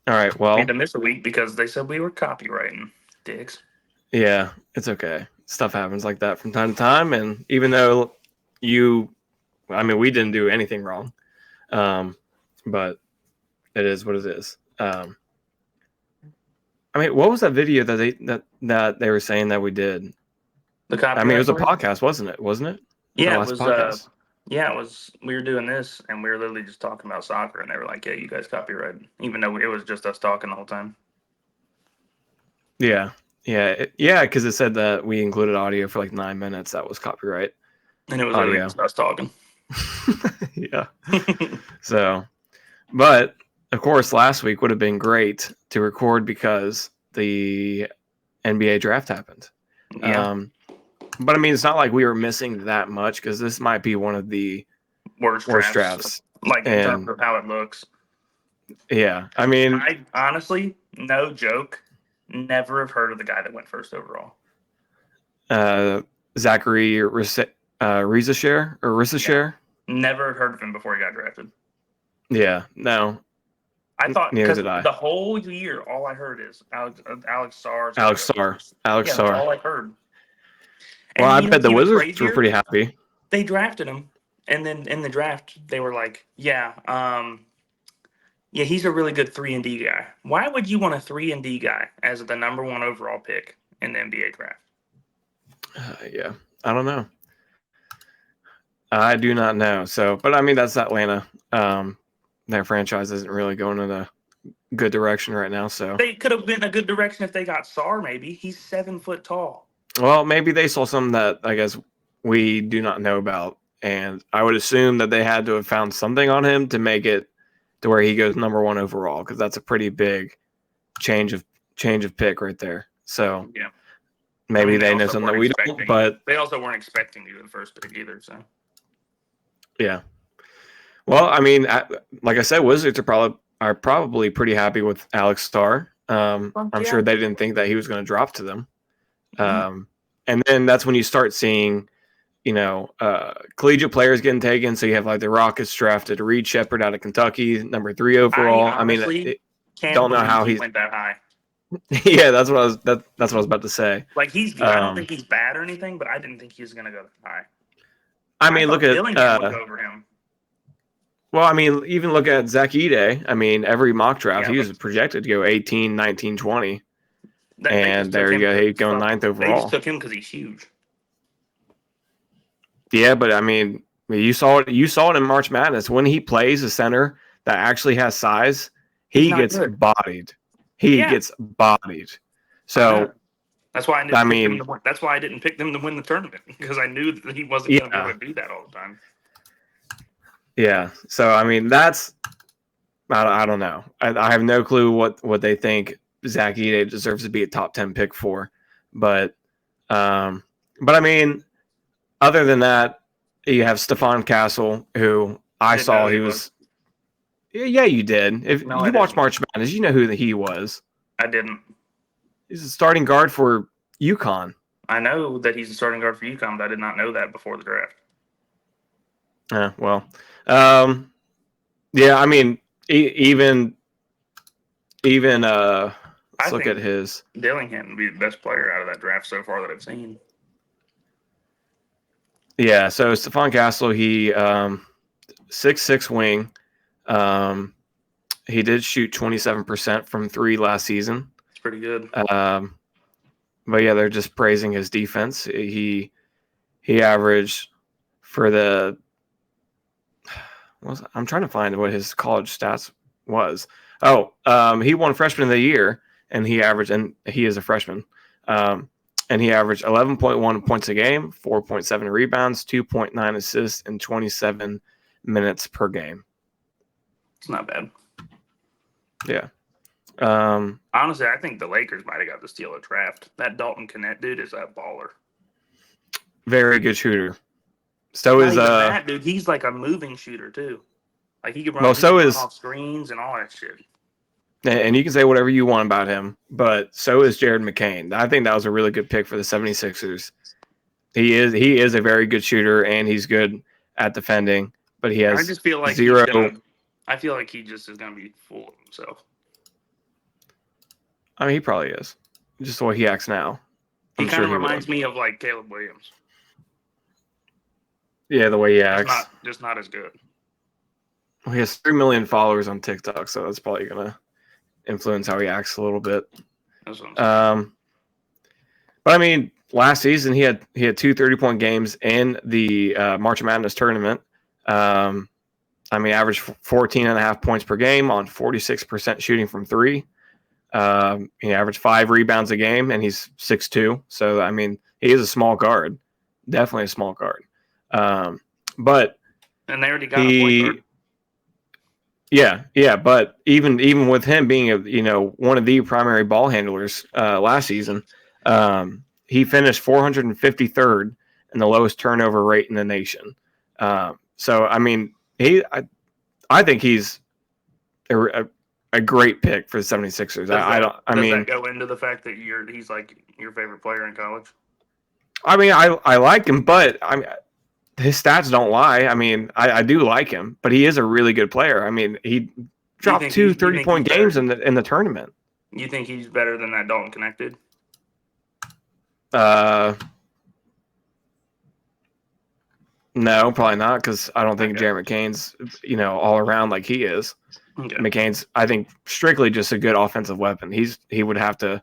All right. We had Well, to miss a week because they said we were copywriting. Dicks. yeah, it's okay. Stuff happens like that from time to time, and even though you, I mean, we didn't do anything wrong, um, but it is what it is. I mean, what was that video that they were saying that we did? The I mean, it copyright was a part? podcast, wasn't it? Wasn't it? The Yeah, it last was. podcast. Yeah, it was. We were doing this, and we were literally just talking about soccer, and they were like, "Yeah, you guys copyrighted," even though it was just us talking the whole time, Yeah, yeah, because it said that we included audio for like 9 minutes. That was copyright and it was literally audio. just us talking. Yeah. So, but of course, last week would have been great to record because the NBA draft happened. Yeah, Um, but I mean, it's not like we were missing that much because this might be one of the worst worst drafts, drafts. like in terms And of how it looks. yeah, I mean, I honestly, no joke, never have heard of the guy that went first overall. uh, Zachary Yeah, Risa. never heard of him before he got drafted. Yeah, no, I thought neither because did I. the whole year, all I heard is Alex Sars or Alex whatever. Starr. Alex Yeah, that's Starr. all I heard. Well, And I you know bet what's the even Wizards were crazier? pretty happy. They drafted him, and then in the draft, they were like, "Yeah, yeah, he's a really good 3-and-D guy." Why would you want a 3-and-D guy as the number one overall pick in the NBA draft? Yeah, I don't know. I do not know. So, but I mean, that's Atlanta. Their franchise isn't really going in a good direction right now. So, They could have been a good direction if they got Sar. Maybe he's 7 foot tall. well, maybe they saw something that I guess we do not know about, and I would assume that they had to have found something on him to make it to where he goes number one overall because that's a pretty big change of pick right there. So Yeah, I maybe mean they they know also something weren't that we don't. expecting. But They also weren't expecting you in the first pick either. So yeah, well, I mean, like I said, Wizards are probably pretty happy with Alex Starr. I'm yeah, sure they didn't think that he was going to drop to them. Mhm. And then that's when you start seeing, collegiate players getting taken. So you have like the Rockets drafted Reed Shepard out of Kentucky, number 3 I overall. I mean, honestly can't don't know believe how he he's. went that high. Yeah, that's what I was about to say. Like he's good. I don't Um, think he's bad or anything, but I didn't think he was gonna go that high. I I mean, look thought at Dillingham would go over him. well, I mean, even look at Zach Ide. I mean, every mock draft Yeah, he but was projected to go 18, 19, 20. they And just took there you him go. because He's he's going fucking. ninth They just overall. took him because he's huge. Yeah, but I mean, you saw it in March Madness when he plays a center that actually has size. He's He not gets good. bodied. He Yeah, gets bodied. I know. So That's why I I didn't pick them mean, to win. That's why I didn't pick them to win the tournament because I knew that he wasn't going to be able yeah, to do that all the time. yeah. So I mean, I don't know. I have no clue what they think Zach Edey deserves to be a top 10 pick for, but um, but I mean, other than that, you have Stephon Castle, who I Didn't know saw who he he was. was. Yeah, you did. If No, I you watch didn't. March Madness, you know who he was. I didn't. He's a starting guard for UConn. I know that he's a starting guard for UConn, but I did not know that before the draft. Well, um, yeah. I mean, even I let's look at think his. Dillingham would be the best player out of that draft so far that I've seen. Yeah, so Stephon Castle, he 6'6" wing. Um, he did shoot 27% from three last season. It's pretty good. Um, but yeah, they're just praising his defense. He averaged for the. I'm trying to find what his college stats was. Oh, he won Freshman of the Year, and he is a freshman. And he averaged 11.1 points a game, 4.7 rebounds, 2.9 assists, and 27 minutes per game. It's not bad. Yeah. Um, Honestly, I think the Lakers might have got the steal of draft. That Dalton Connect dude is a baller. Very good shooter. So Not is even that, dude. He's like a moving shooter too. Like he can run. well, He can so run is off screens and all that shit. and you can say whatever you want about him, but so is Jared McCain. I think that was a really good pick for the 76ers. He is a very good shooter and he's good at defending, but he I has just feel like he's zero. gonna. I feel like he just is gonna be full of himself. I mean, he probably is. Just the way he acts now. He I'm kind sure of he reminds would. me of like Caleb Williams. Yeah, the way he acts. Just not as good. Well, he has 3 million followers on TikTok, so that's probably gonna influence how he acts a little bit. That's what I'm saying. But I mean, last season he had 2 30-point games in the March Madness tournament. I mean, averaged 14.5 points per game on 46% shooting from three. He averaged 5 rebounds a game, and he's 6'2". So I mean, he is a small guard, definitely a small guard. But and they already got a point guard. Yeah, but even with him being one of the primary ball handlers last season, he finished 453rd in the lowest turnover rate in the nation. So I mean, I think he's a great pick for the 76ers. Does that go into the fact that he's like your favorite player in college? I mean, I like him, but I mean, his stats don't lie. I mean, I do like him, but he is a really good player. I mean, he dropped 2 30-point games in the tournament. You think he's better than that Dalton Connected? No, probably not, because I don't think Jared McCain's all around like he is. Okay. McCain's, I think, strictly just a good offensive weapon. He would have to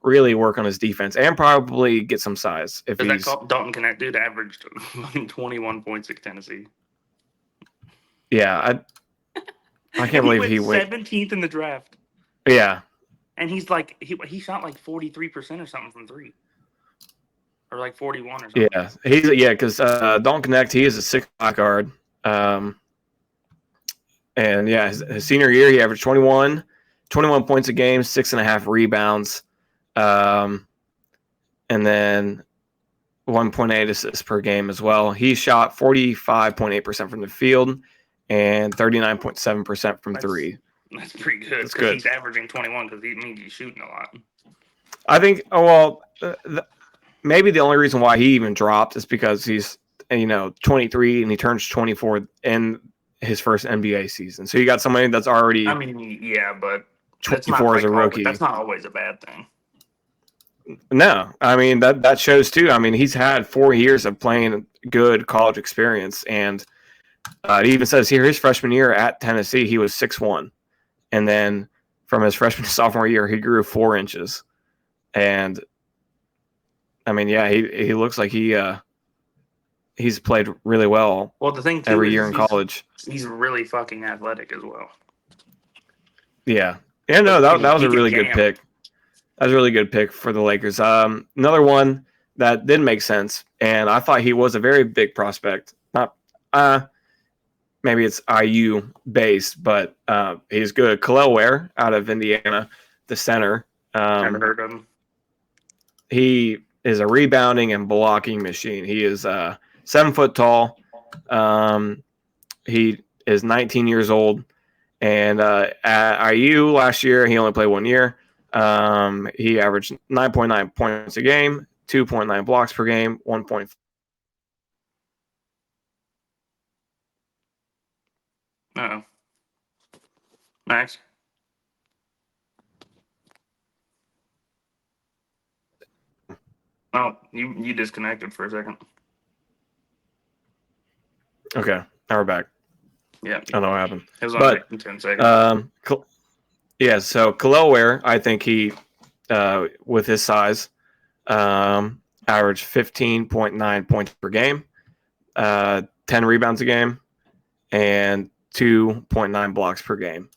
really work on his defense and probably get some size. If that Dalton Connected averaged 21 points at Tennessee. Yeah, I can't believe he went 17th in the draft. Yeah, and he's like he shot like 43% or something from three, or like 41 or something. Yeah, because Dalton Connect, he is a 6'5" guard. And yeah, his senior year, he averaged 21 points a game, 6.5 rebounds, and then 1.8 assists per game as well. He shot 45.8% from the field and 39.7% from three. That's pretty good. That's good. He's averaging 21 because he's shooting a lot. I think, maybe the only reason why he even dropped is because he's 23 and he turns 24 in his first NBA season. So you got somebody that's already. I mean, yeah, but 24 as a rookie. That's not always a bad thing. No, I mean that shows too. I mean, he's had 4 years of playing good college experience, and it even says here his freshman year at Tennessee he was 6'1", and then from his freshman to sophomore year he grew 4 inches, and I mean, yeah, he looks like he's played really well. Well, the thing too every year in college, he's really fucking athletic as well. Yeah. No, that was a really good pick. That was a really good pick for the Lakers. Another one that didn't make sense, and I thought he was a very big prospect. Not maybe it's IU based, but he's good. Khalil Ware out of Indiana, the center. Never heard of him. He is a rebounding and blocking machine. He is 7 foot tall. He is 19 years old, and at IU last year he only played 1 year. He averaged 9.9 points a game, 2.9 blocks per game, 1. Uh-oh. Max? Oh, you disconnected for a second. Okay, now we're back. Yeah. I don't know what happened. It was on 10 seconds. Yeah, so Khalil Ware, I think he, with his size, averaged 15.9 points per game, 10 rebounds a game, and 2.9 blocks per game.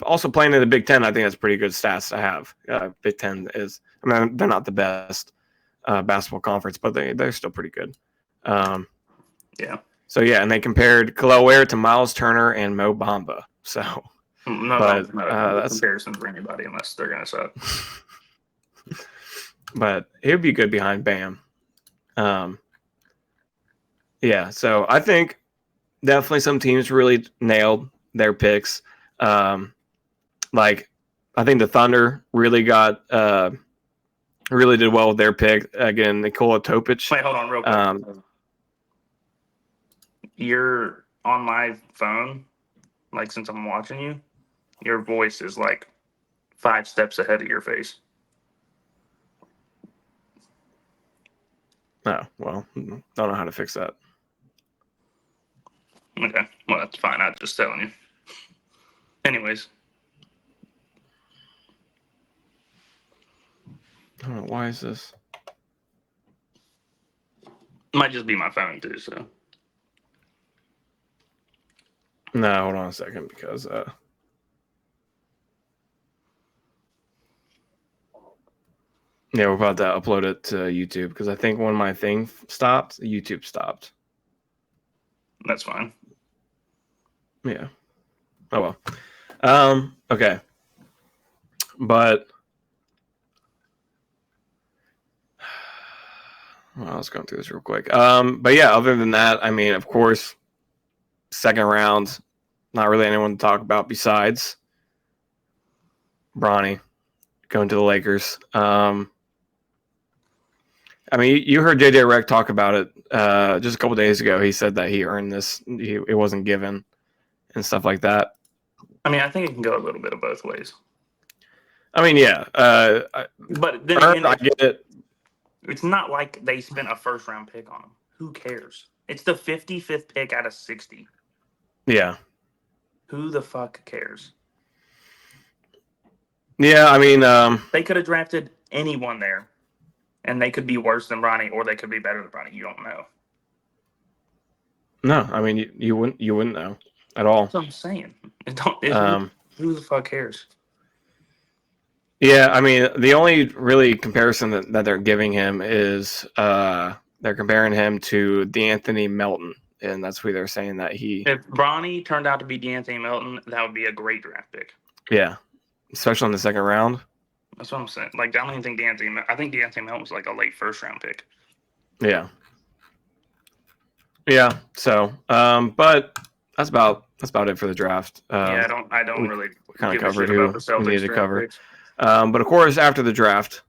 Also playing in the Big Ten, I think that's pretty good stats to have. Big Ten is, I mean, they're not the best basketball conference, but they're still pretty good. Yeah. So, yeah, and they compared Khalil Ware to Miles Turner and Mo Bamba. So, that's comparison for anybody unless they're going to suck. But he would be good behind Bam. Yeah, so I think definitely some teams really nailed their picks. Like, I think the Thunder really really did well with their pick. Again, Nikola Topic. Wait, hold on real quick. You're on my phone, like since I'm watching you, your voice is like 5 steps ahead of your face. Oh, well, don't know how to fix that. Okay, well, that's fine. I'm just telling you. Anyways. I don't know. Why is this? Might just be my phone, too, so. No, hold on a second, because yeah, we're about to upload it to YouTube, because I think when my thing stopped, YouTube stopped. That's fine. Yeah. Oh well. Okay. But well, I was going through this real quick. But yeah, other than that, I mean, of course, second round, not really anyone to talk about besides Bronny going to the Lakers. I mean, you heard JJ Redick talk about it just a couple days ago. He said that he earned this; it wasn't given, and stuff like that. I mean, I think it can go a little bit of both ways. I mean, yeah. But then Earned, again, I get it. it's not like they spent a first-round pick on him. Who cares? It's the 55th pick out of 60. Yeah. Who the fuck cares? Yeah, I mean, they could have drafted anyone there, and they could be worse than Bronny, or they could be better than Bronny. You don't know. no, I mean, you wouldn't know at all. That's what I'm saying. Who the fuck cares? Yeah, I mean, the only really comparison that they're giving him is they're comparing him to DeAnthony Melton, and that's who they're saying that he. If Bronny turned out to be DeAnthony Melton, that would be a great draft pick. Yeah, especially in the second round. That's what I'm saying. Like, I don't even think DeAnthony. I think DeAnthony Melton was like a late first-round pick. Yeah. Yeah. So, but that's about it for the draft. Yeah, I don't really kind of give a covered shit who about the Celtics we needed to draft cover. picks. But of course, after the draft,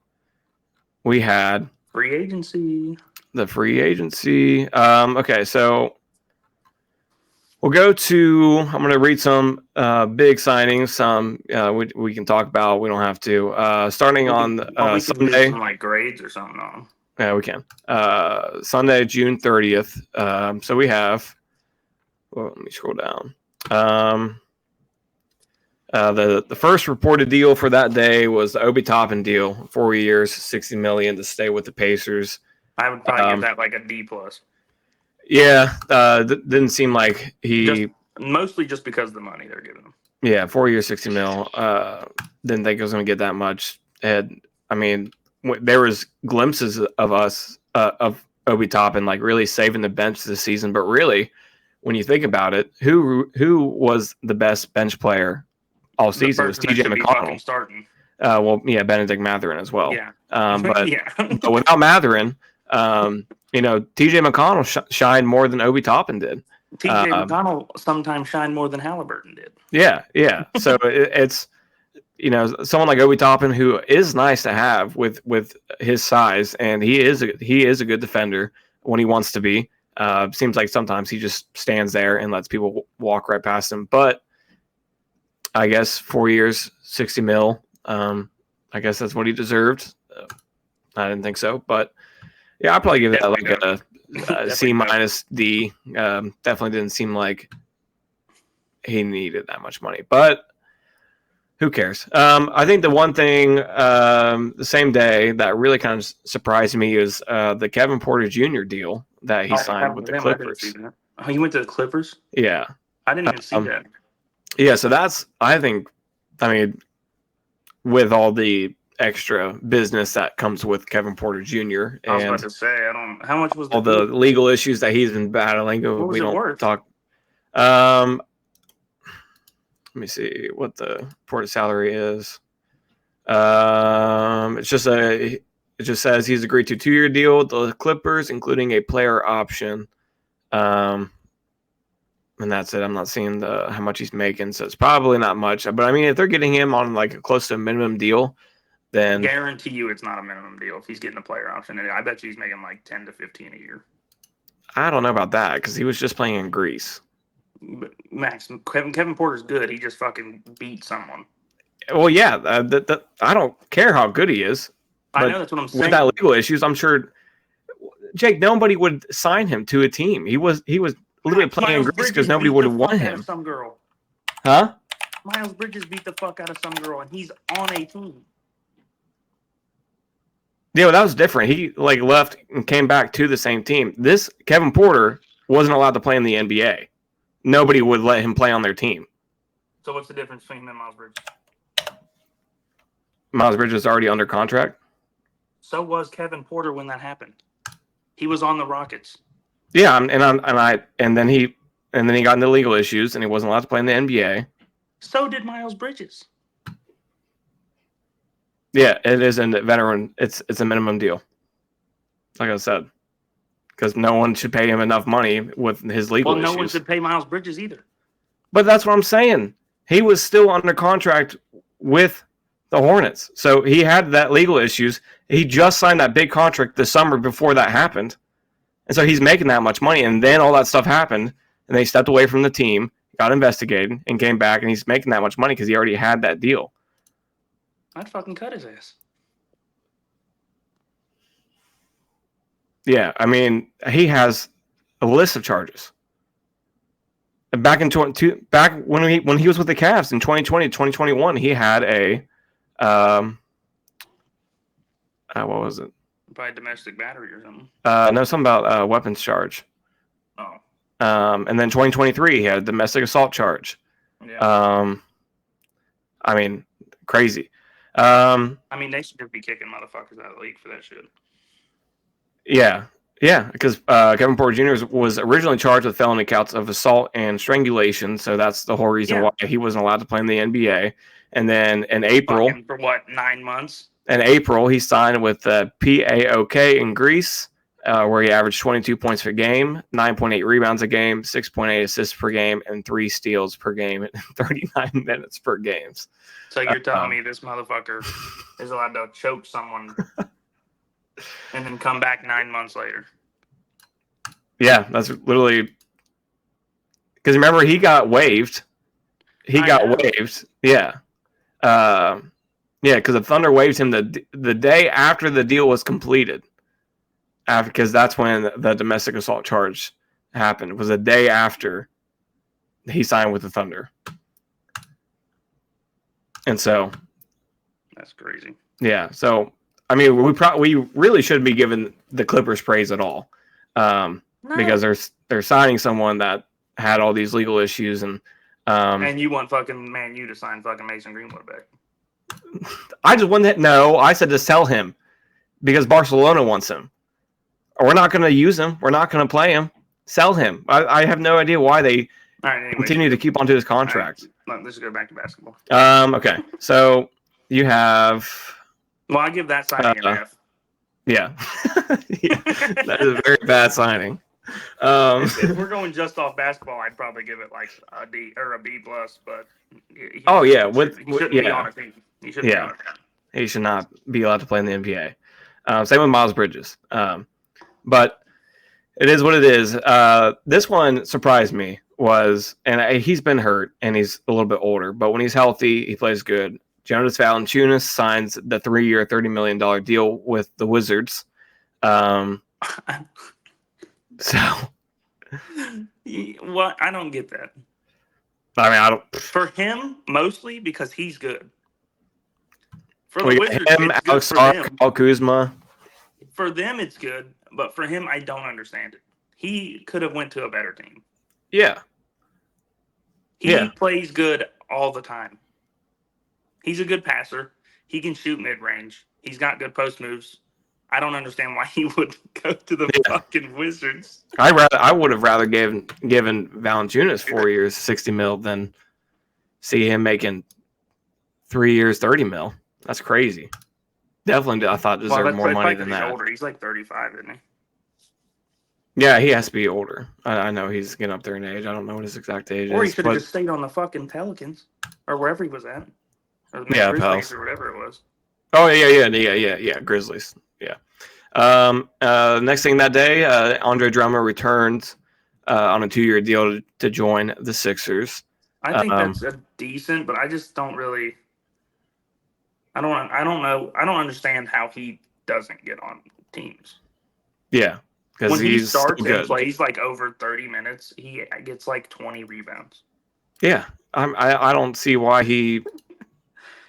we had Free agency. the free agency. Okay, so we'll go to. I'm going to read some big signings. Some we can talk about. We don't have to. Starting on we can Sunday. do some like grades or something on them. Yeah, we can. Sunday, June 30th. So we have. Well, let me scroll down. The first reported deal for that day was the Obi Toppin deal, 4 years, $60 million to stay with the Pacers. I would probably give that like a D plus. Yeah, didn't seem like he. Mostly just because of the money they're giving him. Yeah, 4 years, $60 million. Didn't think it was going to get that much. And I mean, there was glimpses of us of Obi Toppin like really saving the bench this season, but really, when you think about it, who was the best bench player all season? It was TJ McConnell. Starting. Well, yeah, Benedict Mathurin as well. Yeah. But, yeah. but without Mathurin, TJ McConnell shined more than Obi Toppin did. TJ McConnell sometimes shined more than Halliburton did. Yeah. So it's someone like Obi Toppin who is nice to have with his size, and he is a good defender when he wants to be. Seems like sometimes he just stands there and lets people walk right past him. But I guess 4 years, $60 million. I guess that's what he deserved. I didn't think so, but yeah, I'll probably give that like a C minus D. Definitely didn't seem like he needed that much money, but who cares? I think the one thing the same day that really kind of surprised me is the Kevin Porter Jr. deal that he signed with the Clippers. Oh, he went to the Clippers? Yeah. I didn't even see that. Yeah, so that's, I mean, with all the extra business that comes with Kevin Porter Jr. I was about to say, how much was all the legal issues that he's been battling. What was it worth? Talk. Let me see what the Porter salary is. It just says he's agreed to a 2-year deal with the Clippers, including a player option. And that's it. I'm not seeing how much he's making, so it's probably not much. But I mean, if they're getting him on like close to a minimum deal, then guarantee you it's not a minimum deal if he's getting a player option. And I bet you he's making like 10 to 15 a year. I don't know about that because he was just playing in Greece. But Max, Kevin Porter's good. He just fucking beat someone. Well, yeah, I don't care how good he is. I But know that's what I'm with saying. that legal issues, I'm sure, Jake, nobody would sign him to a team. He was literally playing in Greece because nobody would have won him. Some girl. Huh? Miles Bridges beat the fuck out of some girl, and he's on a team. Yeah, well, that was different. He left and came back to the same team. This Kevin Porter wasn't allowed to play in the NBA. Nobody would let him play on their team. So what's the difference between him and Miles Bridges? Miles Bridges is already under contract. So was Kevin Porter when that happened. He was on the Rockets. Yeah, and then he got into legal issues and he wasn't allowed to play in the NBA. So did Miles Bridges. Yeah, it is a veteran. It's a minimum deal. Like I said, because no one should pay him enough money with his legal issues. Well, no one should pay Miles Bridges either. But that's what I'm saying. He was still under contract with the Hornets, so he had that legal issues. He just signed that big contract the summer before that happened, and so he's making that much money. And then all that stuff happened, and they stepped away from the team, got investigated, and came back, and he's making that much money because he already had that deal. I'd fucking cut his ass. Yeah, I mean, he has a list of charges. Back when he was with the Cavs in 2020, 2021, he had a what was it? Probably domestic battery or something. No, something about weapons charge. Oh. And then 2023, he had a domestic assault charge. Yeah. I mean, crazy. I mean, they should just be kicking motherfuckers out of the league for that shit. Yeah, because Kevin Porter Jr. was originally charged with felony counts of assault and strangulation, so that's the whole reason why he wasn't allowed to play in the NBA. And then in April, for what, 9 months? In April, he signed with PAOK in Greece, where he averaged 22 points per game, 9.8 rebounds a game, 6.8 assists per game, and 3 steals per game, and 39 minutes per game. So you're telling me this motherfucker is allowed to choke someone and then come back 9 months later? Yeah, that's literally because remember he got waived. Waived. Yeah. Yeah, because the Thunder waived him the day after the deal was completed. Because that's when the domestic assault charge happened. It was a day after he signed with the Thunder. And so that's crazy. Yeah, so I mean, we really shouldn't be giving the Clippers praise at all, because they're signing someone that had all these legal issues and you want fucking Man U to sign fucking Mason Greenwood back. I just wanted no. I said to sell him because Barcelona wants him. We're not going to use him. We're not going to play him. Sell him. I have no idea why they continue to keep onto his contract. Right. Let's go back to basketball. Okay. So you have. Well, I give that signing an F. Yeah. That is a very bad signing. If we're going just off basketball, I'd probably give it like a D or a B plus. But he shouldn't be on a team. He shouldn't be on a team. He should not be allowed to play in the NBA. Same with Miles Bridges. But it is what it is. This one surprised me and he's been hurt and he's a little bit older, but when he's healthy, he plays good. Jonas Valanciunas signs the 3-year, $30 million deal with the Wizards. So, well, I don't get that. I mean, I don't. For him, mostly because he's good. For the Wizards, him, it's good Kyle Kuzma. For them, it's good, but for him, I don't understand it. He could have went to a better team. Yeah. He plays good all the time. He's a good passer. He can shoot mid-range. He's got good post moves. I don't understand why he would go to the fucking Wizards. I would have rather given Valanciunas 4 years, $60 million than see him making 3 years, $30 million. That's crazy. Definitely, I thought deserved more money than that. Older. He's like 35, isn't he? Yeah, he has to be older. I know he's getting up there in age. I don't know what his exact age is. Or he should have just stayed on the fucking Pelicans or wherever he was at. Or the Grizzlies or whatever it was. Oh yeah, Grizzlies. Yeah. Next thing that day, Andre Drummond returns on a 2-year deal to join the Sixers. I think that's a decent, but I just don't really. I don't know. I don't understand how he doesn't get on teams. Yeah, because When he he's still starts and good. plays like over 30 minutes, he gets like 20 rebounds. Yeah, I don't see why he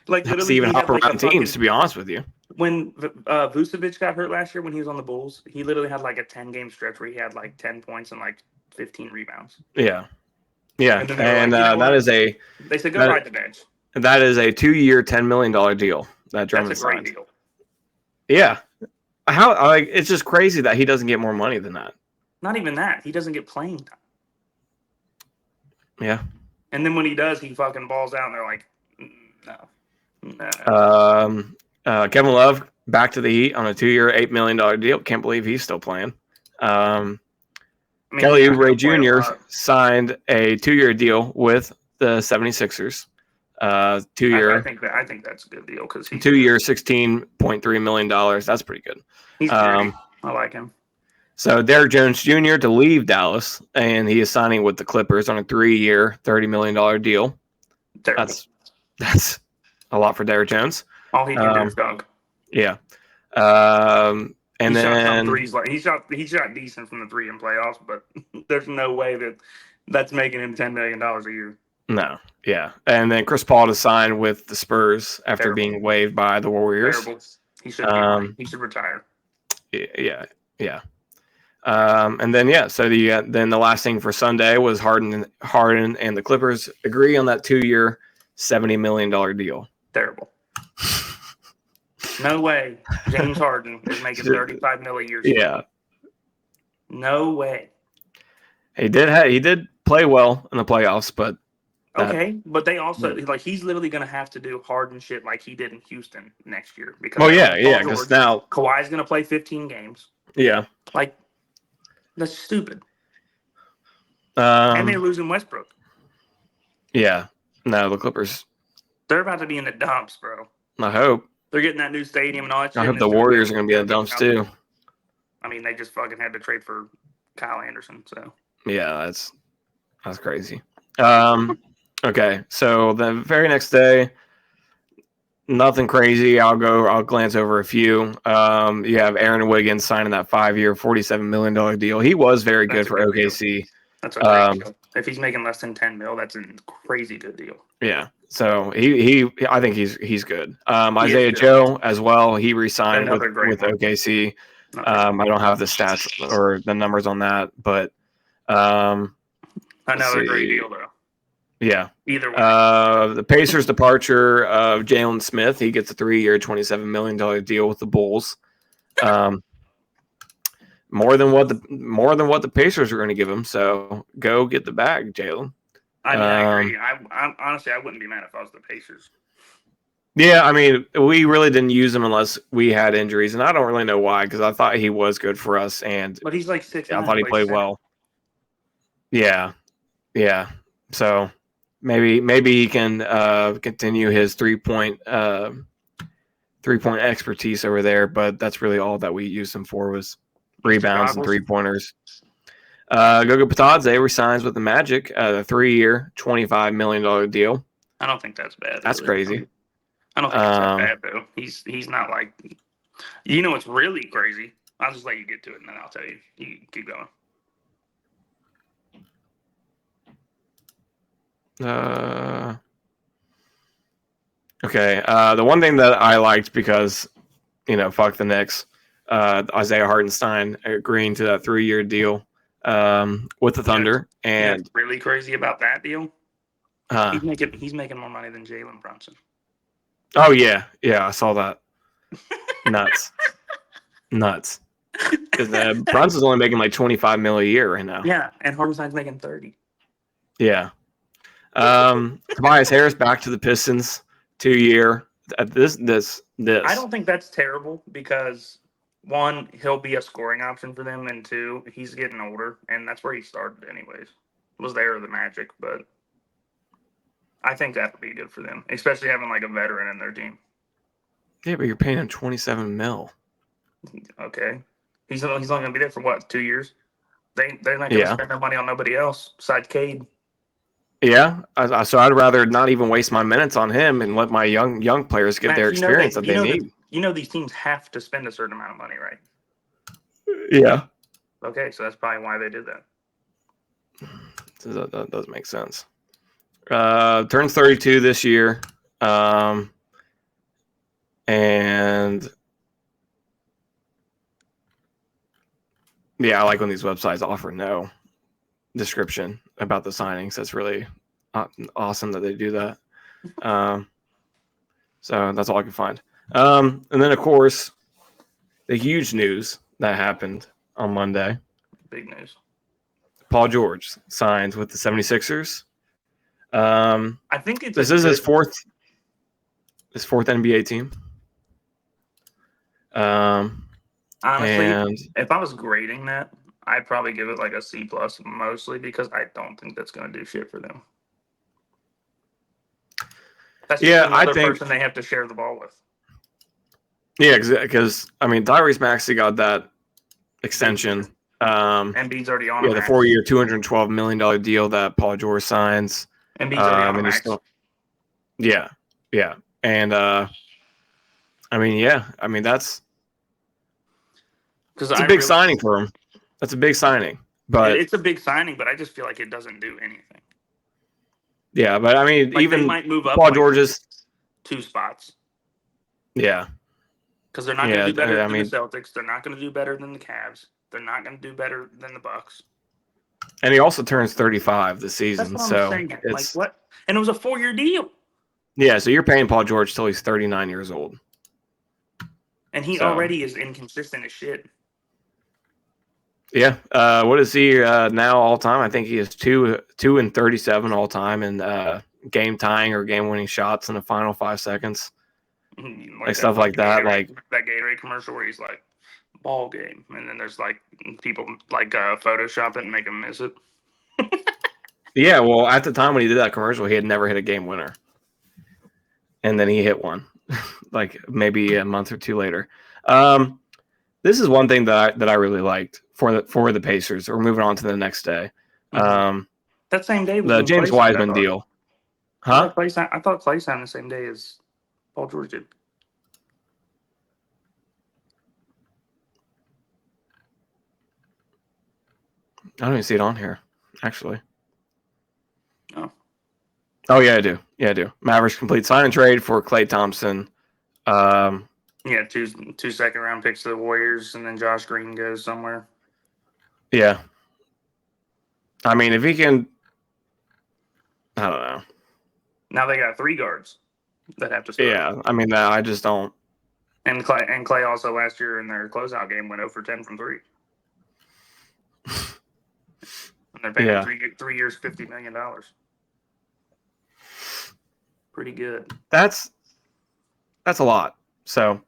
Like has to literally, even he hop had like a around teams. fucking To be honest with you. when Vucevic got hurt last year when he was on the Bulls, he literally had like a 10-game stretch where he had like 10 points and like 15 rebounds. Yeah, yeah, And then they were and like, you know that what? is a They said go that ride the bench. that is a 2-year, $10 million deal that That's a Drummond great signed. deal. Yeah, how like it's just crazy that he doesn't get more money than that. Not even that. He doesn't get playing time. Yeah. And then when he does, he fucking balls out, and they're like, no. Kevin Love back to the Heat on a 2-year, $8 million deal. Can't believe he's still playing. I mean, Kelly he's not Oubre gonna play a Jr. lot. signed a 2-year deal with the 76ers. I Two-year, think that's a good deal because he's $16.3 million. That's pretty good. He's gritty. I like him. So Derrick Jones Jr. to leave Dallas, and he is signing with the Clippers on a 3-year, $30 million deal. Terrible. That's a lot for Derrick Jones. All he can do is dunk. Yeah. And he then shot some threes. Like he shot decent from the three in playoffs, but there's no way that's making him $10 million a year. No, yeah, and then Chris Paul to sign with the Spurs after Terrible. being waived by the Warriors. Terrible. He should he should retire. Yeah. And then so then the last thing for Sunday was Harden and the Clippers agree on that 2-year, $70 million deal. Terrible. No way. James Harden is making $35 million a year. Yeah. No way. He did play well in the playoffs, but okay, but they also like he's literally going to have to do Harden shit like he did in Houston next year because because now Kawhi's going to play 15 games. Yeah, like that's stupid. And they're losing Westbrook. Yeah, no, the Clippers. They're about to be in the dumps, bro. I hope they're getting that new stadium and all that shit. I hope the Warriors are going to be in the dumps too. I mean, they just fucking had to trade for Kyle Anderson, so yeah, that's crazy. Okay, so the very next day, nothing crazy. I'll glance over a few. You have Aaron Wiggins signing that 5-year, $47 million deal. He was very good for OKC. Deal. That's a great deal. If he's making less than $10 million, that's a crazy good deal. Yeah. So I think he's good. Isaiah Joe as well. He re-signed with OKC. I don't have the stats or the numbers on that, but another great deal though. Yeah. Either way. The Pacers' departure of Jalen Smith. He gets a 3-year, $27 million deal with the Bulls. More than what the Pacers are going to give him. So go get the bag, Jalen. I mean, I agree. I honestly, I wouldn't be mad if I was the Pacers. Yeah, I mean, we really didn't use him unless we had injuries, and I don't really know why because I thought he was good for us, but he's like 6'9". I thought he played well. Yeah. So maybe he can continue his 3-point expertise over there, but that's really all that we used him for was rebounds and 3-pointers. Goga Bitadze resigns with the Magic, a 3-year, $25 million deal. I don't think that's bad. That's crazy. I don't think it's that bad though. He's not like, you know, what's really crazy. I'll just let you get to it and then I'll tell you. You keep going. Okay. The one thing that I liked because, fuck the Knicks, Isaiah Hartenstein agreeing to that 3-year deal with the Thunder. And what's really crazy about that deal? He's making more money than Jalen Brunson. Oh yeah, I saw that. Nuts. Because Brunson's only making like $25 million a year right now. Yeah, and Hartenstein's making 30. Yeah. Tobias Harris back to the Pistons, 2-year. This. I don't think that's terrible because 1, he'll be a scoring option for them, and 2, he's getting older, and that's where he started anyways. Was there the Magic, but I think that would be good for them, especially having like a veteran in their team. Yeah, but you're paying him $27 million. Okay, he's only going to be there for what, 2 years? They're not going to spend their money on nobody else besides Cade. Yeah, so I'd rather not even waste my minutes on him and let my young players get their Max, experience that they need. these teams have to spend a certain amount of money, right? Yeah. Okay, so that's probably why they did that. So that does make sense. Turns 32 this year. And yeah, I like when these websites offer no description about the signings. That's really awesome that they do that. So that's all I can find. And then, of course, the huge news that happened on Monday. Big news. Paul George signs with the 76ers. I think this is his fourth NBA team. Honestly, if I was grading that, I'd probably give it like a C+, mostly because I don't think that's going to do shit for them. That's just another person they have to share the ball with. Yeah, because I mean, Tyrese Maxey got that extension. Embiid's already on. Yeah, the 4-year, $212 million deal that Paul George signs. Embiid's already on max. Yeah, and I mean that's a big signing for him. That's a big signing, but it's a big signing. But I just feel like it doesn't do anything. Yeah, but I mean, even they might move up Paul George's 2 spots. Yeah, because they're not going to do better than the Celtics. They're not going to do better than the Cavs. They're not going to do better than the Bucks. And he also turns 35 this season. That's what I'm saying. It's like what? And it was a 4-year deal. Yeah, so you're paying Paul George till he's 39 years old. And he already is inconsistent as shit. Yeah. What is he now all time? I think he is 2-37 all time in game tying or game winning shots in the final 5 seconds. Like stuff like that. Gatorade, like that Gatorade commercial where he's like, ball game. And then there's like people like Photoshop it and make him miss it. Yeah, well, at the time when he did that commercial, he had never hit a game winner. And then he hit one, like maybe a month or two later. This is one thing that I really liked for the Pacers. We're moving on to the next day. That same day, the James Wiseman deal. Huh? I thought Clay signed the same day as Paul George did. I don't even see it on here, actually. Oh, yeah, I do. Yeah, I do. Mavericks complete sign and trade for Klay Thompson. Yeah, two second-round picks to the Warriors, and then Josh Green goes somewhere. Yeah. I mean, if he can, I don't know. Now they got 3 guards that have to start. Yeah, I mean, I just don't. And Clay also last year in their closeout game went 0 for 10 from 3. And they're paying him 3 years, $50 million. Pretty good. That's a lot. So,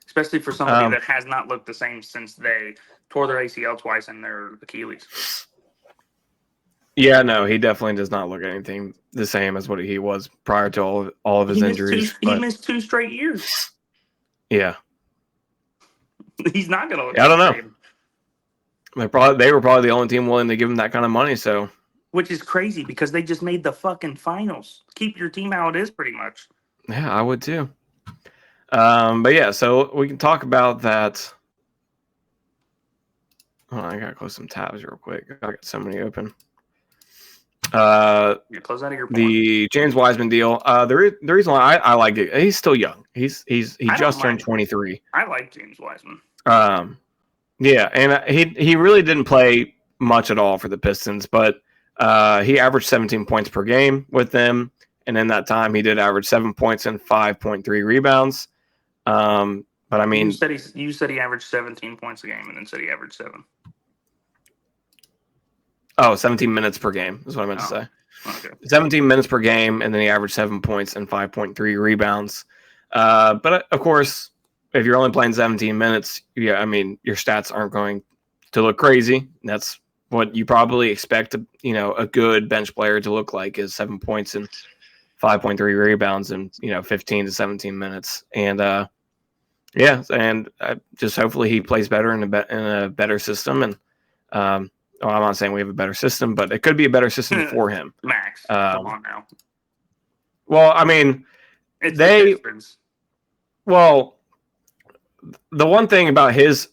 especially for somebody that has not looked the same since they tore their ACL twice and their Achilles. Yeah, no, he definitely does not look anything the same as what he was prior to all of his injuries. He missed 2 straight years. Yeah. He's not going to look I don't know. They were probably the only team willing to give him that kind of money, so. Which is crazy because they just made the fucking finals. Keep your team how it is, pretty much. Yeah, I would too. But yeah, so we can talk about that. Oh, I gotta close some tabs real quick. I got so many open. Close out of your point. The James Wiseman deal. The reason why I like it, he's still young. He just turned 23. I like James Wiseman. Yeah, and he really didn't play much at all for the Pistons, but he averaged 17 points per game with them, and in that time he did average 7 points and 5.3 rebounds. But I mean, you said he averaged 17 points a game, and then said he averaged 7. Oh, 17 minutes per game is what I meant to say. Okay. 17 minutes per game, and then he averaged 7 points and 5.3 rebounds. But of course, if you're only playing 17 minutes, I mean, your stats aren't going to look crazy. That's what you probably expect a good bench player to look like is 7 points and 5.3 rebounds in 15 to 17 minutes. And just hopefully he plays better in a better system. And I'm not saying we have a better system, but it could be a better system for him. Max, come on now. Well, I mean, it's the Pistons. Well, the one thing about his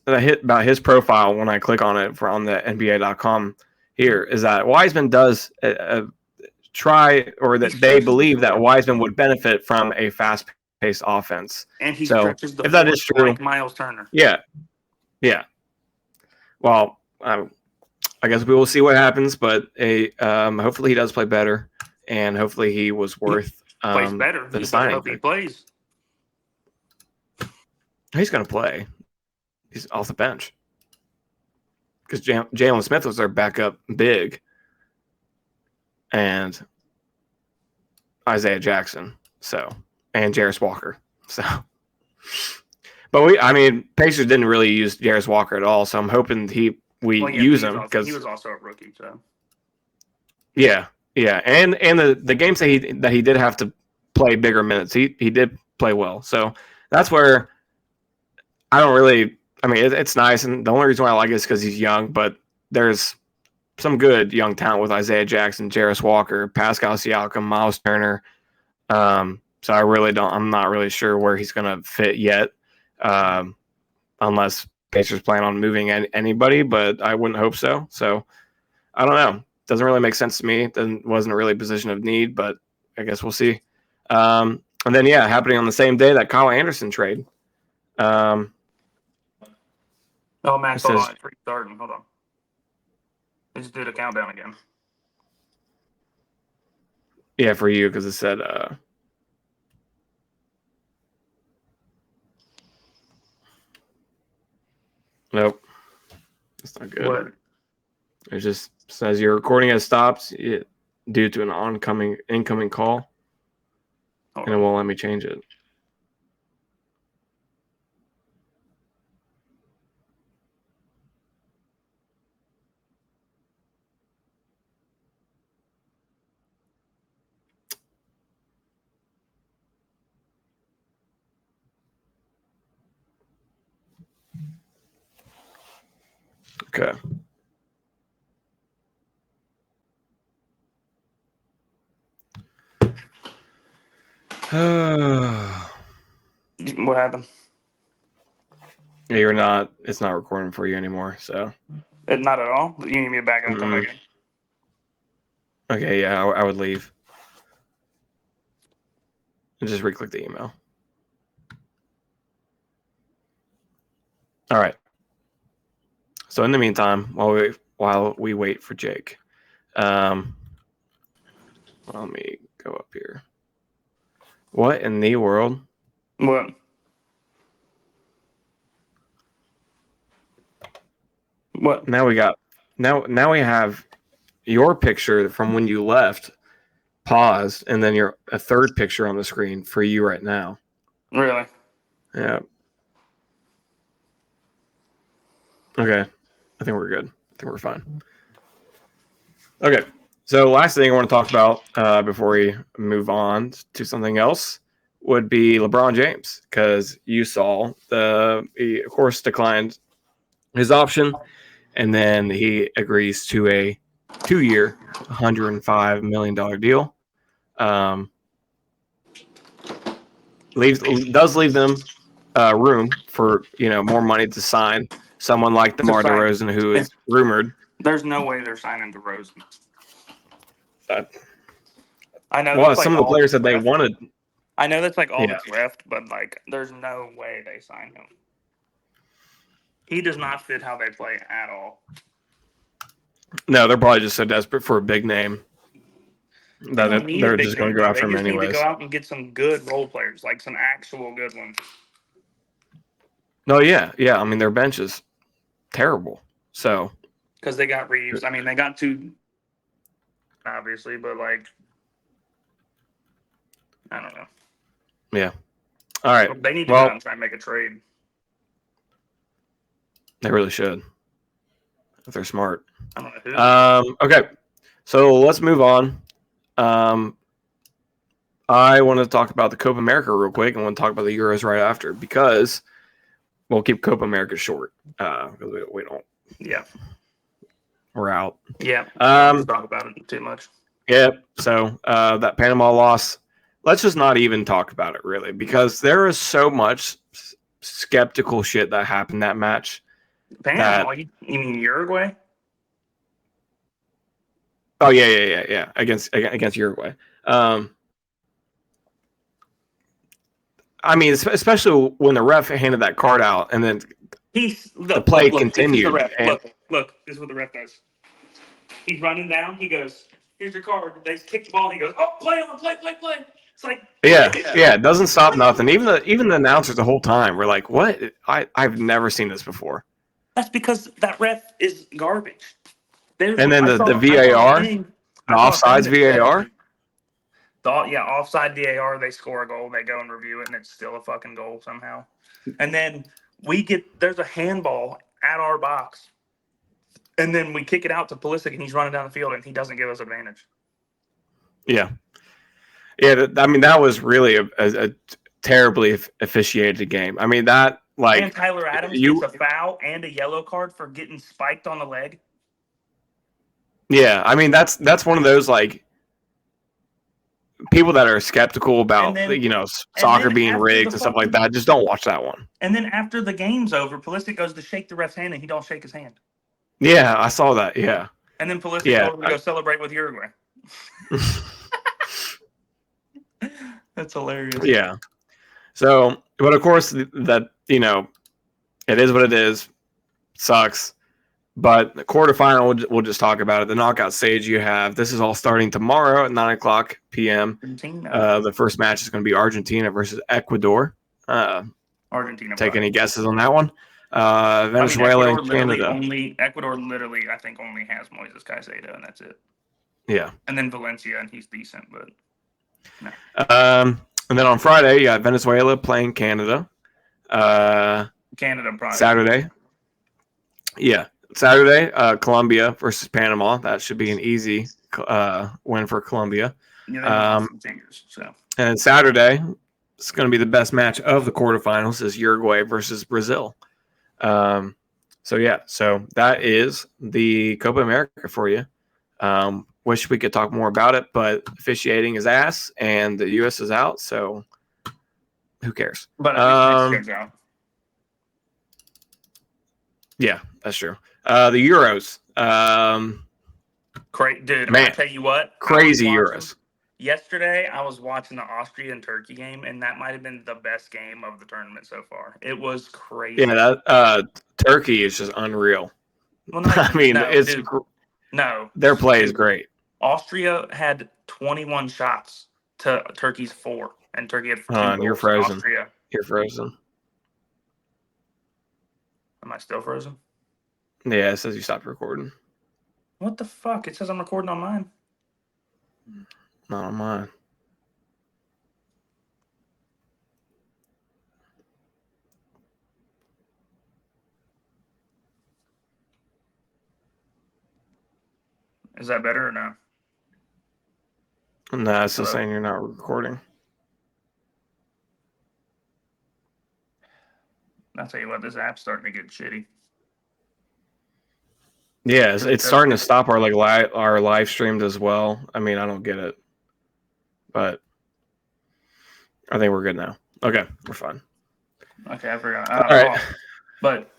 profile when I click on it on the NBA.com here is that Wiseman does try, or that they believe that Wiseman would benefit from a fast-paced offense. And he stretches the if that is true, like Miles Turner. Yeah. Well, I guess we will see what happens, but hopefully he does play better, and hopefully he was worth plays better. the You signing. hope he plays. He's going to play. He's off the bench because Jalen Smith was their backup big, and Isaiah Jackson, and Jarris Walker. But Pacers didn't really use Jarris Walker at all, so I'm hoping we use him because he was also a rookie. So yeah, and the games that he did have to play bigger minutes, he did play well. So that's where I don't really. It's nice, and the only reason why I like it is because he's young. But there's some good young talent with Isaiah Jackson, Jarris Walker, Pascal Siakam, Miles Turner. So I'm not really sure where he's going to fit yet, unless Pacers plan on moving anybody, but I wouldn't hope so. So I don't know. Doesn't really make sense to me. It wasn't really a position of need, but I guess we'll see. And then, happening on the same day, that Kyle Anderson trade. Max, hold on. It's restarting. Hold on. Let's do the countdown again. Yeah, for you, because it said nope. That's not good. What? It just says your recording has stopped due to an incoming call. And it won't let me change it. Okay. What happened? Yeah, it's not recording for you anymore, so. Not at all? You need me to back up and come back in? Okay, yeah, I would leave. And just re-click the email. All right. So in the meantime, while we wait for Jake, let me go up here. What in the world? What? Now we have your picture from when you left paused, and then a third picture on the screen for you right now. Really? Yeah. Okay. I think we're good. I think we're fine. Okay. So last thing I want to talk about before we move on to something else would be LeBron James, because you saw he of course declined his option, and then he agrees to a 2-year, $105 million deal. Does leave them room for more money to sign someone like DeMar DeRozan, who is rumored. There's no way they're signing DeRozan. I know. Well, some of the players that they wanted. I know that's like all that's left, but there's no way they sign him. He does not fit how they play at all. No, they're probably just so desperate for a big name that they're just going to go after him anyways. They need to go out and get some good role players, like some actual good ones. No, yeah. Their bench is terrible. So because they got Reeves. They got two, obviously, but I don't know. Yeah. All right. They need to go out and try and make a trade. They really should, if they're smart. I don't know who. Okay. So let's move on. I want to talk about the Copa America real quick, and want to talk about the Euros right after, because we'll keep Copa America short because we don't. Yeah. we're out. Yeah. Don't talk about it too much. Yeah. So that Panama loss, let's just not even talk about it really, because there is so much skeptical shit that happened that match. Panama? You mean Uruguay? Oh yeah. Against Uruguay. I mean, especially when the ref handed that card out, and then the play continued. Look, this is what the ref does. He's running down. He goes, "Here's your card." They kick the ball. And he goes, "Oh, play on, play." It's like yeah, it doesn't stop nothing. Even the announcers the whole time were like, "What? I've never seen this before." That's because that ref is garbage. And then the VAR, the offsides VAR. Offside VAR. They score a goal. They go and review it, and it's still a fucking goal somehow. And then there's a handball at our box, and then we kick it out to Pulisic, and he's running down the field, and he doesn't give us advantage. Yeah. I mean, that was really a terribly officiated game. I mean, that and Tyler Adams gets a foul and a yellow card for getting spiked on the leg. Yeah, I mean that's one of those like people that are skeptical about soccer being rigged and stuff like that. Just don't watch that one. And then after the game's over, Pulisic goes to shake the ref's hand, and he don't shake his hand. Yeah, I saw that. Yeah. And then Pulisic goes to go celebrate with Uruguay. That's hilarious. Yeah. So, but of course, that it is what it is. Sucks. But the quarterfinal, we'll just talk about it. The knockout stage you have. This is all starting tomorrow at 9:00 p.m. The first match is going to be Argentina versus Ecuador. Argentina. Take any guesses on that one? Venezuela and Canada. Ecuador literally, I think, only has Moises Caicedo, and that's it. Yeah. And then Valencia, and he's decent, but no. And then on Friday, you got Venezuela playing Canada. Canada probably. Saturday. Yeah. Saturday, Colombia versus Panama. That should be an easy win for Colombia. Yeah, and Saturday, it's going to be the best match of the quarterfinals is Uruguay versus Brazil. So that is the Copa America for you. Wish we could talk more about it, but officiating is ass, and the U.S. is out, so who cares? But Mexico's out. Yeah, that's true. The Euros. Dude, man, I tell you what. Crazy Euros. Yesterday, I was watching the Austria and Turkey game, and that might have been the best game of the tournament so far. It was crazy. Yeah, that Turkey is just unreal. Well, their play is great. Austria had 21 shots to Turkey's 4, and Turkey had 2 You're frozen. Austria. You're frozen. Am I still frozen? Yeah, it says you stopped recording. What the fuck? It says I'm recording on mine. Not on mine. Is that better or no? No, it's still saying you're not recording. I'll tell you what, this app's starting to get shitty. Yeah, it's starting to stop our our live streams as well. I mean, I don't get it, but I think we're good now. Okay, we're fine. Okay, I forgot. All right, but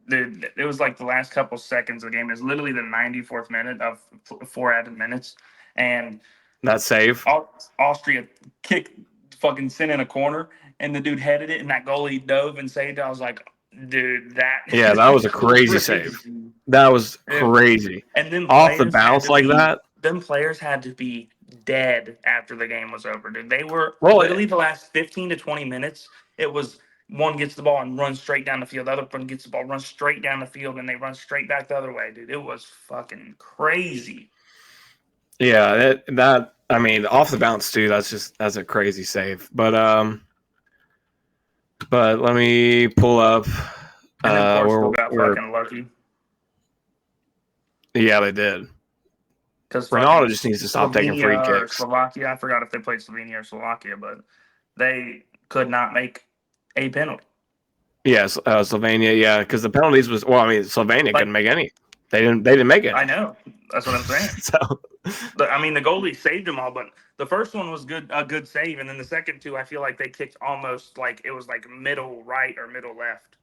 dude, it was like the last couple seconds of the game. It's literally the 94th minute of 4 added minutes, and that save. Austria fucking sent in a corner, and the dude headed it, and that goalie dove and saved it. I was like, dude, that. Yeah, that was a crazy save. That was crazy. And then off the bounce like that. Them players had to be dead after the game was over, dude. They were literally the last 15 to 20 minutes. It was one gets the ball and runs straight down the field. The other one gets the ball, runs straight down the field, and they run straight back the other way, dude. It was fucking crazy. Yeah, I mean, off the bounce too. That's a crazy save. But let me pull up. And then Portugal got fucking lucky. Yeah, they did. Because Ronaldo just needs to stop taking free kicks. Slovakia, I forgot if they played Slovenia or Slovakia, but they could not make a penalty. Yes, Slovenia. Yeah, because the penalties was Slovenia couldn't make any. They didn't make it. I know. That's what I'm saying. So The goalie saved them all, but the first one was a good save, and then the second two, I feel like they kicked almost like it was like middle right or middle left.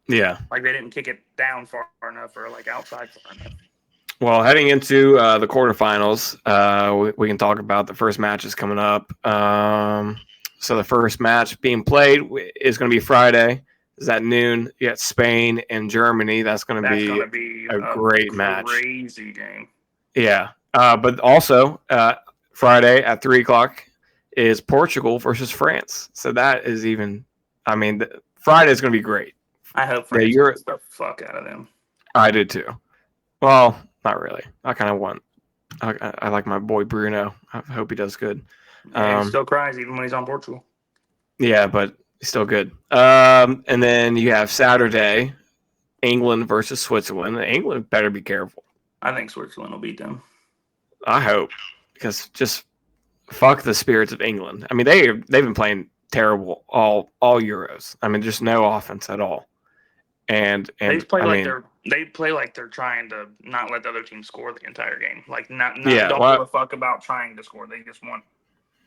yeah. Like they didn't kick it down far enough or like outside far enough. Well, heading into the quarterfinals, we can talk about the first matches coming up. So the first match being played is going to be Friday. Is at noon. You got Spain and Germany. That's going to be a great match. Crazy game. Yeah. But also Friday at 3:00 is Portugal versus France. So that is even. I mean, Friday is going to be great. I hope France gets the fuck out of them. I do too. Well, not really. I kind of want. I like my boy Bruno. I hope he does good. Yeah, he still cries even when he's on Portugal. Yeah, but he's still good. And then you have Saturday, England versus Switzerland. England better be careful. I think Switzerland will beat them. I hope, because just fuck the spirits of England. I mean, they've been playing terrible all Euros. I mean, just no offense at all. And they play like they're trying to not let the other team score the entire game. Like don't give a fuck about trying to score. They just want.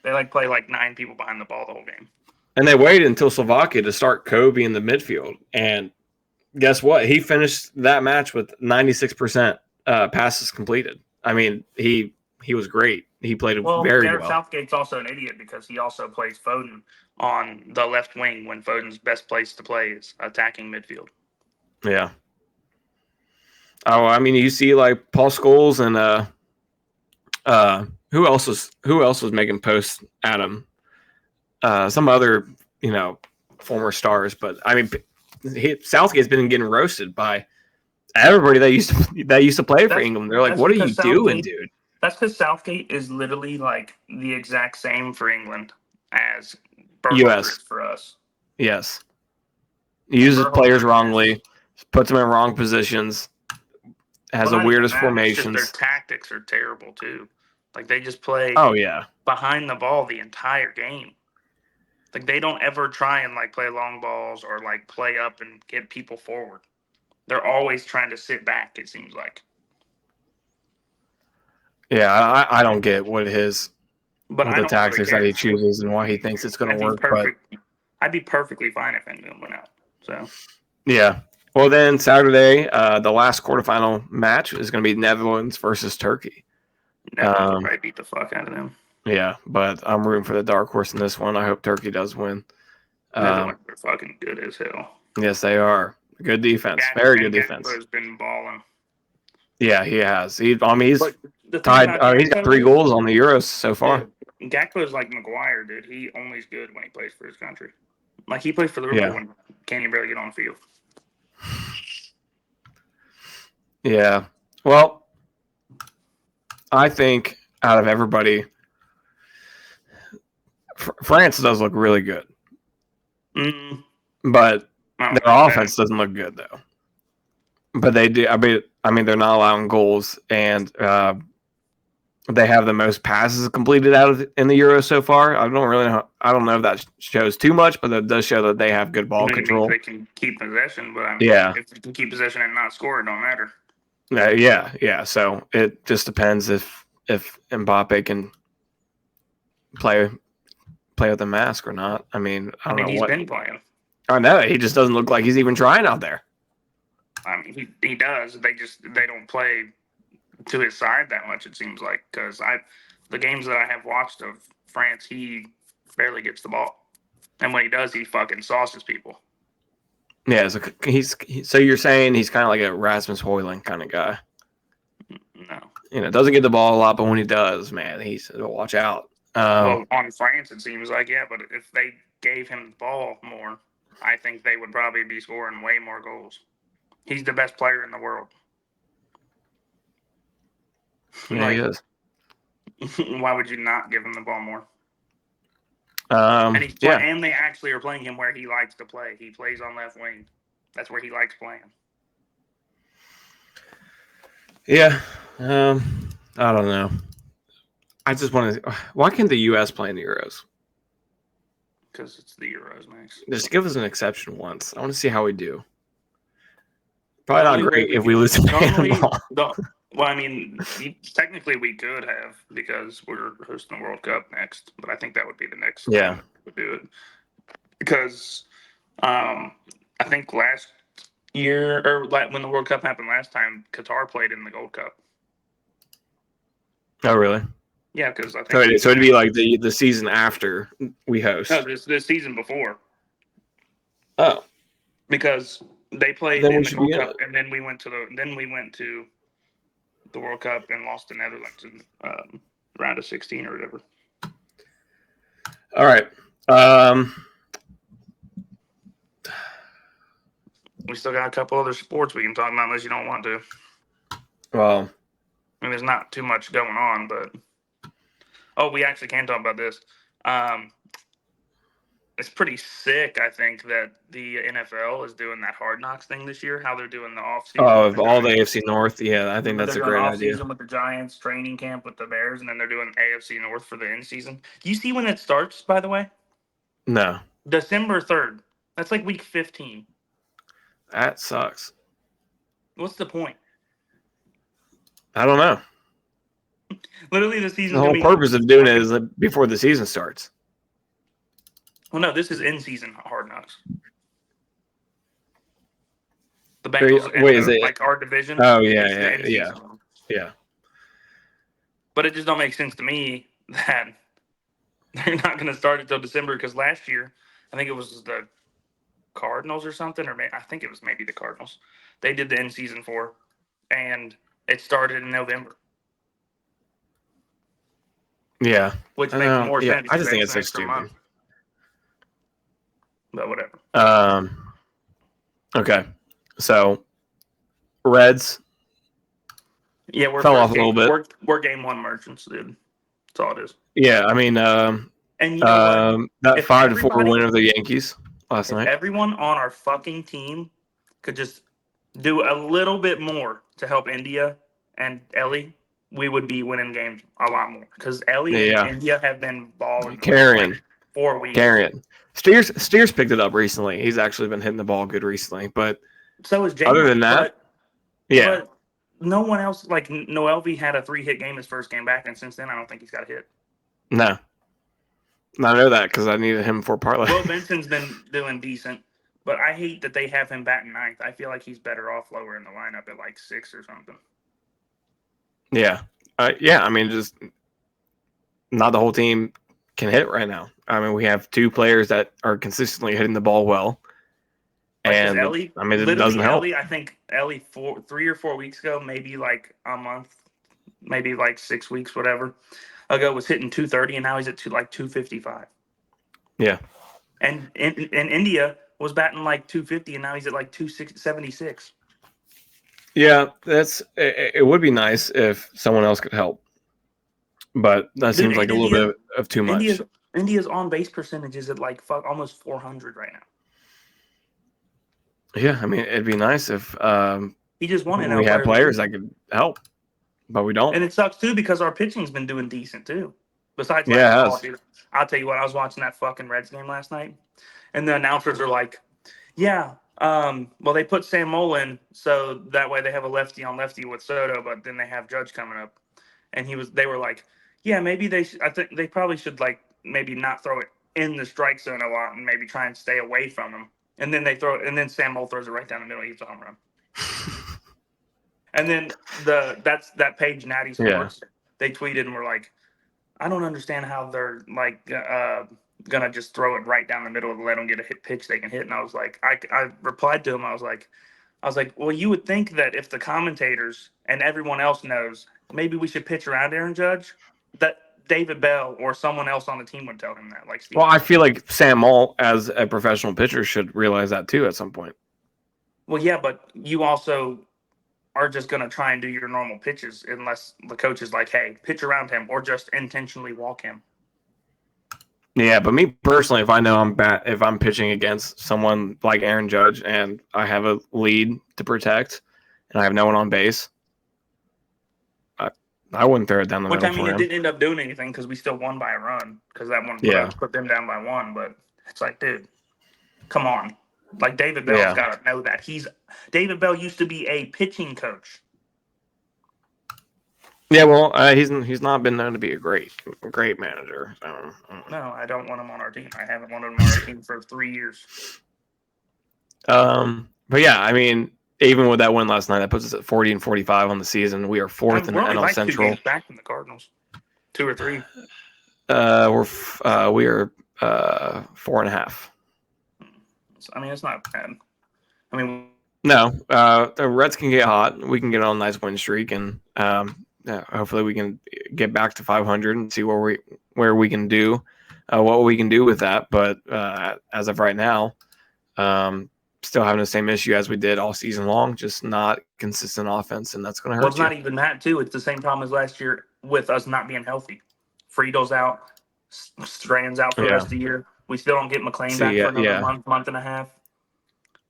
They play like 9 people behind the ball the whole game. And they waited until Slovakia to start Kobe in the midfield. And guess what? He finished that match with 96% passes completed. I mean, he was great. He played very well. Southgate's also an idiot because he also plays Foden on the left wing when Foden's best place to play is attacking midfield. Yeah. Oh, I mean, you see like Paul Scholes and who else was making posts at him? Some other, former stars, but I mean, Southgate's been getting roasted by everybody that used to play for England. They're like, "What are you doing, dude?" That's because Southgate is literally like the exact same for England as U.S. is for us. Yes, he uses players wrongly, puts them in wrong positions, has the weirdest formations. Their tactics are terrible too. Like they just play. Oh yeah, behind the ball the entire game. Like they don't ever try and like play long balls or like play up and get people forward. They're always trying to sit back. It seems like. Yeah, I don't get what the tactics that he chooses and why he thinks it's going to work. But I'd be perfectly fine if England went out. So. Yeah. Well, then Saturday, the last quarterfinal match is going to be Netherlands versus Turkey. Netherlands will probably beat the fuck out of them. Yeah, but I'm rooting for the dark horse in this one. I hope Turkey does win. Netherlands are fucking good as hell. Yes, they are. Good defense. Very good defense. Gakpo's been balling. Yeah, he has. He's tied. He's got 3 goals on the Euros so far. Yeah, Gakpo's like Maguire, dude. He only's good when he plays for his country. Like he plays for Liverpool when can't even barely get on the field. Yeah. Well, I think out of everybody, France does look really good. But their offense doesn't look good, though. But they do. I mean, they're not allowing goals, and they have the most passes completed in the Euro so far. I don't know if that shows too much, but that does show that they have good ball control. They can keep possession, but if they can keep possession and not score, it don't matter. Yeah. So it just depends if Mbappe can play with the mask or not. I mean, I don't know he's been playing. I know he just doesn't look like he's even trying out there. I mean, he does. They don't play to his side that much. It seems like because the games that I have watched of France, he barely gets the ball, and when he does, he fucking sauces people. Yeah, so you're saying he's kind of like a Rasmus Højlund kind of guy. No, doesn't get the ball a lot, but when he does, man, he's watch out. Well, on France, it seems like but if they gave him the ball more, I think they would probably be scoring way more goals. He's the best player in the world. Yeah, he is. Why would you not give him the ball more? And they actually are playing him where he likes to play. He plays on left wing. That's where he likes playing. Yeah. I don't know. I just want to. Why can't the U.S. play in the Euros? Because it's the Euros, Max. Just give us an exception once. I want to see how we do. Probably not great if we lose to handball. Well, I mean, technically we could have because we're hosting the World Cup next, but I think that would be the next time we would do it because I think last year or when the World Cup happened last time, Qatar played in the Gold Cup. Oh, really? Yeah, because I think so it'd be like the season after we host. No, this season before. Oh, because they played in the Gold Cup, and then we went to the World Cup and lost to Netherlands in round of 16 or whatever. All right. We still got a couple other sports we can talk about unless you don't want to. Well, I mean, there's not too much going on, but we actually can talk about this. It's pretty sick, I think, that the NFL is doing that Hard Knocks thing this year. How they're doing the offseason. Oh, all the AFC North. Yeah, I think that's a great idea. Off-season with the Giants, training camp with the Bears, and then they're doing AFC North for the end season. Do you see when it starts? By the way, no. December 3rd. That's like week 15. That sucks. What's the point? I don't know. Literally, the season. The whole purpose of doing it is before the season starts. Well, no, this is in-season Hard Knocks. The Bengals. Wait, is it like our division? Oh yeah. But it just don't make sense to me that they're not going to start until December because last year, I think it was the Cardinals or something, or I think it was maybe the Cardinals. They did the in-season for, and it started in November. Yeah, which makes more sense. I just think it's so stupid. Month. But whatever. Okay, so Reds. Yeah, we're fell off a little bit. We're game one merchants, dude. That's all it is. Yeah, I mean, and you know that 5-4 win of the Yankees last night. Everyone on our fucking team could just do a little bit more to help India and Ellie, we would be winning games a lot more because Ellie and India have been balling. Carrying 4 weeks. Carrying. Steers picked it up recently. He's actually been hitting the ball good recently, but so is James. Other than that, but no one else, like Noelvi had a 3-hit game his first game back, and since then I don't think he's got a hit. No. I know that because I needed him for parlay. Will Benson's been doing decent, but I hate that they have him batting ninth. I feel like he's better off lower in the lineup at like 6 or something. Yeah. I mean, just not the whole team can hit right now. I mean, we have 2 players that are consistently hitting the ball well. And Ellie, I mean, it doesn't help. I think Ellie 3 or 4 weeks ago, maybe like a month, maybe like 6 weeks, whatever, ago was hitting 230, and now he's at 255. Yeah. And India was batting like 250, and now he's at like 276. Yeah, it would be nice if someone else could help, but that seems like a little bit of too much. India's on base percentage is at like almost 400 right now. Yeah, I mean, it'd be nice if he just won we had players that could help, but we don't. And it sucks too because our pitching's been doing decent too. Besides, I'll tell you what, I was watching that fucking Reds game last night, and the announcers are like, "Yeah, well, they put Sam Moll in so that way they have a lefty on lefty with Soto, but then they have Judge coming up," and they were like, "Yeah, maybe I think they probably should like maybe not throw it in the strike zone a lot and maybe try and stay away from him." And then they throw it, and then Sam Moll throws it right down the middle. He hits a home run. And then that page Natty Sports, they tweeted and were like, "I don't understand how they're like gonna just throw it right down the middle and let them get a hit pitch they can hit." And I was like, I replied to him. I was like, well, you would think that if the commentators and everyone else knows, maybe we should pitch around Aaron Judge, that David Bell or someone else on the team would tell him that. Like, well, I feel like Sam Moll, as a professional pitcher, should realize that too at some point. Well, yeah, but you also are just going to try and do your normal pitches unless the coach is like, "Hey, pitch around him," or just intentionally walk him. Yeah, but me personally, if I know if I'm pitching against someone like Aaron Judge and I have a lead to protect and I have no one on base, I wouldn't throw it down the middle. Which, I mean, it didn't end up doing anything because we still won by a run because that one put them down by 1. But it's like, dude, come on. Like David Bell's Yeah. got to know that. David Bell used to be a pitching coach. Yeah, well, he's not been known to be a great manager. No, I don't want him on our team. I haven't wanted him on our team for 3 years. But yeah, I mean, even with that win last night, that puts us at 40-45 on the season. We are fourth in the We're only NL like 2 Central. games back from the Cardinals. 2 or 3. We are 4.5. I mean, it's not bad. I mean, no, the Reds can get hot. We can get on a nice win streak, and hopefully we can get back to 500 and see where we can do what we can do with that. But as of right now, still having the same issue as we did all season long, just not consistent offense, and that's going to hurt. Well, it's not even that too. It's the same problem as last year with us not being healthy. Friedel's out, Strand's out for the rest of the year. We still don't get McLean back for another month and a half.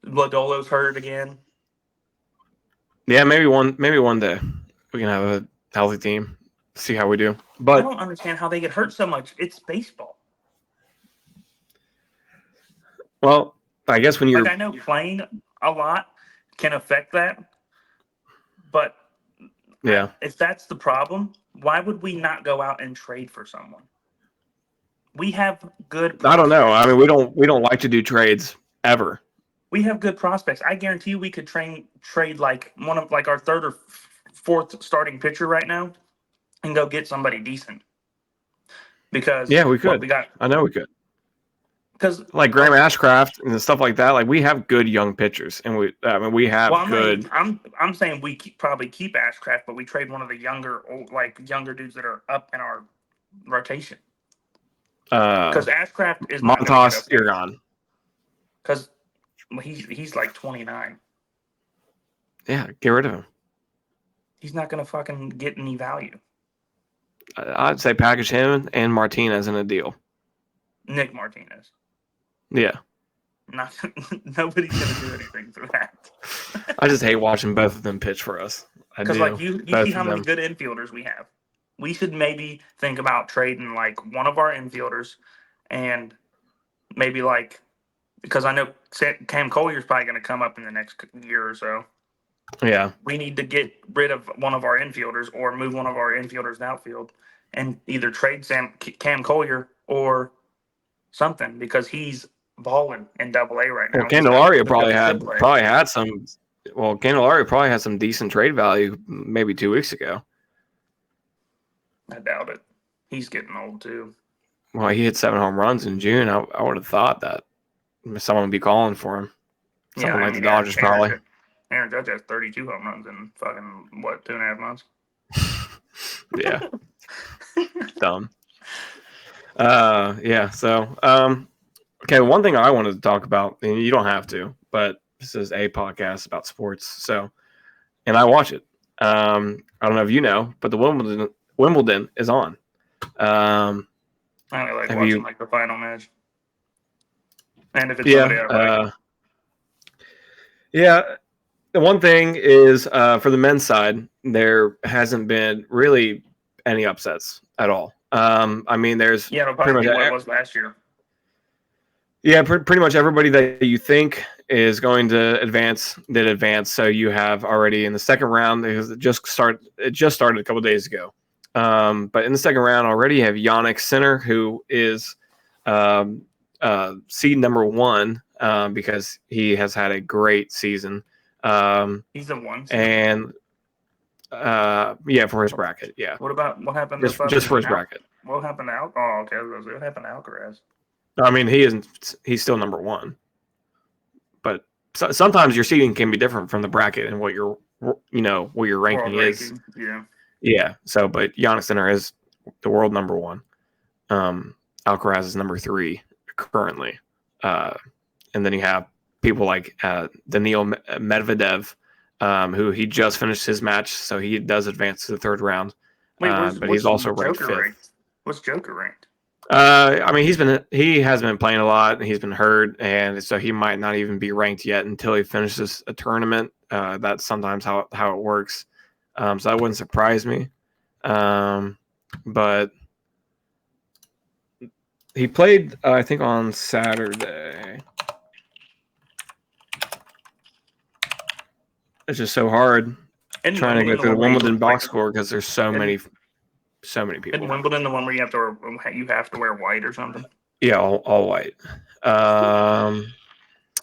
Lodolo's hurt again. Yeah, maybe one day we can have a healthy team. See how we do. But I don't understand how they get hurt so much. It's baseball. Well, I guess when you're I know playing a lot can affect that, but yeah, if that's the problem, why would we not go out and trade for someone? We have good prospects. I don't know. I mean, we don't like to do trades ever. We have good prospects. I guarantee you we could trade like one of our third or fourth starting pitcher right now and go get somebody decent. Because we could. I know we could. Because like Graham Ashcraft and stuff like that, like we have good young pitchers, and we have good. I'm saying we probably keep Ashcraft, but we trade one of the younger dudes that are up in our rotation. Because Ashcraft is Montas, you're gone. Because he's like 29. Yeah, get rid of him. He's not gonna fucking get any value. I'd say package him and Martinez in a deal. Nick Martinez. Yeah. Nobody's gonna do anything for that. I just hate watching both of them pitch for us. Because you see how many good infielders we have. We should maybe think about trading like one of our infielders, and maybe because I know Cam Collier's probably going to come up in the next year or so. Yeah. We need to get rid of one of our infielders or move one of our infielders to outfield and either trade Cam Collier or something because he's balling in Double-A right now. Well, Candelaria probably had some. Well, Candelaria probably had some decent trade value maybe 2 weeks ago. I doubt it. He's getting old too. Well, he hit 7 home runs in June. I would have thought that someone would be calling for him. Someone like the Dodgers probably. Aaron Judge has 32 home runs in fucking 2.5 months. Yeah. Dumb. Yeah. So, okay. One thing I wanted to talk about, and you don't have to, but this is a podcast about sports. So, and I watch it. I don't know if you know, but the Wimbledon is on. I only like watching the final match. And if it's somebody I like. Yeah. The one thing is for the men's side, there hasn't been really any upsets at all. I mean, there's pretty much what it was last year. Yeah, pretty much everybody that you think is going to advance did advance. So you have already in the second round. It just started a couple of days ago. But in the second round already, you have Yannick Sinner, who is seed number 1 because he has had a great season. He's the one. And for his bracket, yeah. What happened? Just for his bracket. What happened to what happened to Alcaraz? I mean, he's still number 1. But sometimes your seeding can be different from the bracket and what your ranking is. Yeah. Yeah. So, but Yannick Sinner is the world number 1. Alcaraz is number 3 currently. And then you have people like Daniil Medvedev, who he just finished his match, so he does advance to the third round. But he's also ranked 5th. What's Joker ranked? I mean, he has been playing a lot, and he's been hurt, and so he might not even be ranked yet until he finishes a tournament. That's sometimes how it works. So that wouldn't surprise me. But he played, I think, on Saturday. It's just so hard Isn't trying to go Wimbledon the through the one where you Wimbledon like? box score because there's so many Isn't people. Wimbledon the one where you have to wear white or something? Yeah, all white.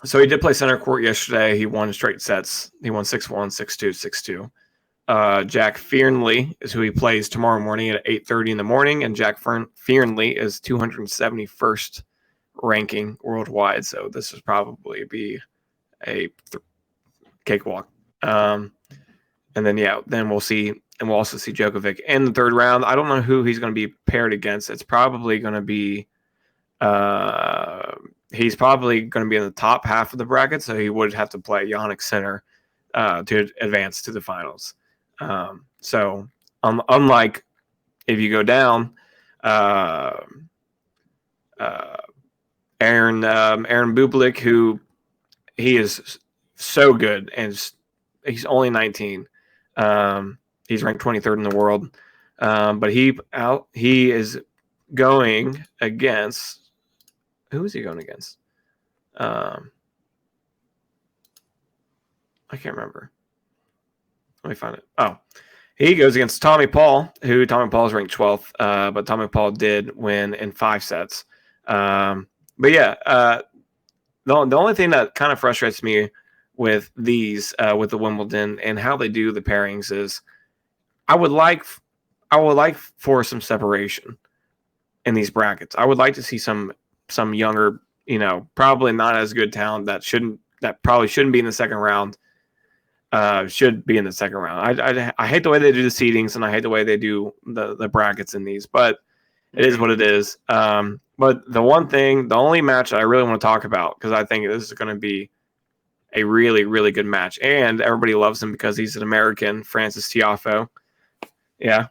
So he did play center court yesterday. He won straight sets. He won 6-1, 6-2, 6-2. Jack Fearnley is who he plays tomorrow morning at 8:30 in the morning, and Jack Fearnley is 271st ranking worldwide. So this would probably be a cakewalk. And then we'll see, and we'll also see Djokovic in the third round. I don't know who he's going to be paired against. It's probably going to be. He's probably going to be in the top half of the bracket, so he would have to play Jannik Sinner to advance to the finals. So unlike if you go down, Aaron Bublik, who he is so good, and he's only 19. He's ranked 23rd in the world, but he is going against. Who is he going against? I can't remember. Let me find it. Oh, he goes against Tommy Paul, who Tommy Paul is ranked 12th, but Tommy Paul did win in 5 sets. But yeah, the only thing that kind of frustrates me with these, with the Wimbledon and how they do the pairings is, I would like for some separation in these brackets. I would like to see some younger, probably not as good talent that probably shouldn't be in the second round. Should be in the second round. I hate the way they do the seedings, and I hate the way they do the brackets in these, but it is what it is. But the only match that I really want to talk about, because I think this is going to be a really, really good match, and everybody loves him because he's an American, Frances Tiafoe. Yeah.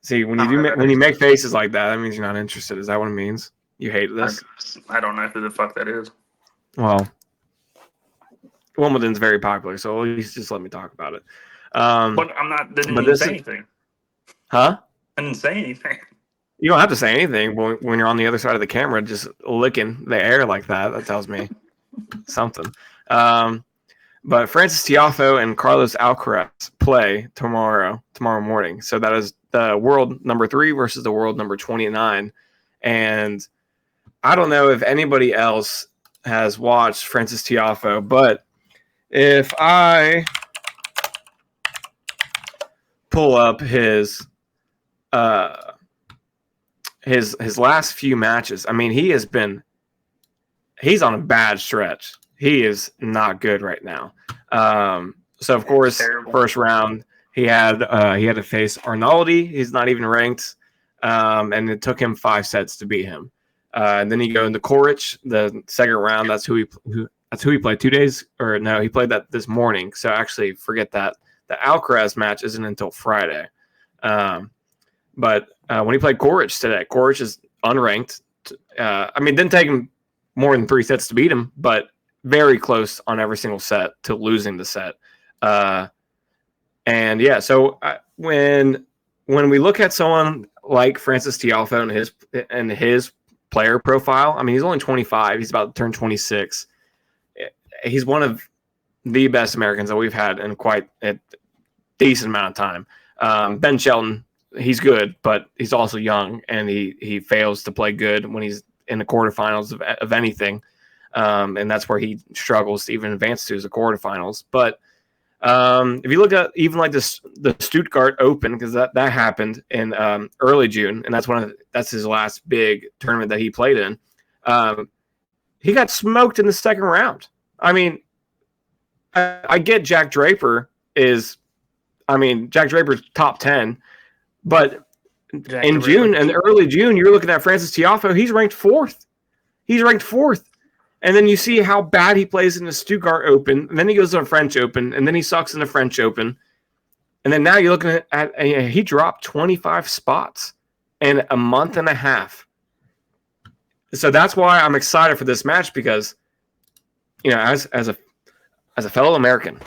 See, when you make faces like that means you're not interested. Is that what it means? You hate this? I don't know who the fuck that is. Well, Wimbledon's very popular, so at least just let me talk about it. But didn't even say anything. Huh? I didn't say anything. You don't have to say anything when you're on the other side of the camera, just licking the air like that. That tells me something. But Frances Tiafoe and Carlos Alcaraz play tomorrow morning. So that is the world number 3 versus the world number 29. And I don't know if anybody else has watched Frances Tiafoe, but if I pull up his last few matches, I mean, he's on a bad stretch. He is not good right now. So of course, first round he had to face Arnaldi. He's not even ranked, and it took him 5 sets to beat him. And then he go into Coric, the second round. That's who he played 2 days, or no, he played that this morning. So actually, forget that. The Alcaraz match isn't until Friday. But when he played Coric today, Coric is unranked. Didn't take him more than 3 sets to beat him, but very close on every single set to losing the set. And yeah, so when we look at someone like Frances Tiafoe and his player profile, I mean, he's only 25. He's about to turn 26. He's one of the best Americans that we've had in quite a decent amount of time. Ben Shelton, he's good, but he's also young, and he fails to play good when he's in the quarterfinals of anything. And that's where he struggles to even advance to, is the quarterfinals. But if you look at even like the Stuttgart Open, because that happened in early June, and that's his last big tournament that he played in. He got smoked in the second round. I mean, I get Jack Draper's top 10, but in June and early June, you're looking at Frances Tiafoe. He's ranked 4th. And then you see how bad he plays in the Stuttgart Open, and then he goes to the French Open, and then he sucks in the French Open. And then now you're looking at he dropped 25 spots in a month and a half. So that's why I'm excited for this match, because, as a fellow American,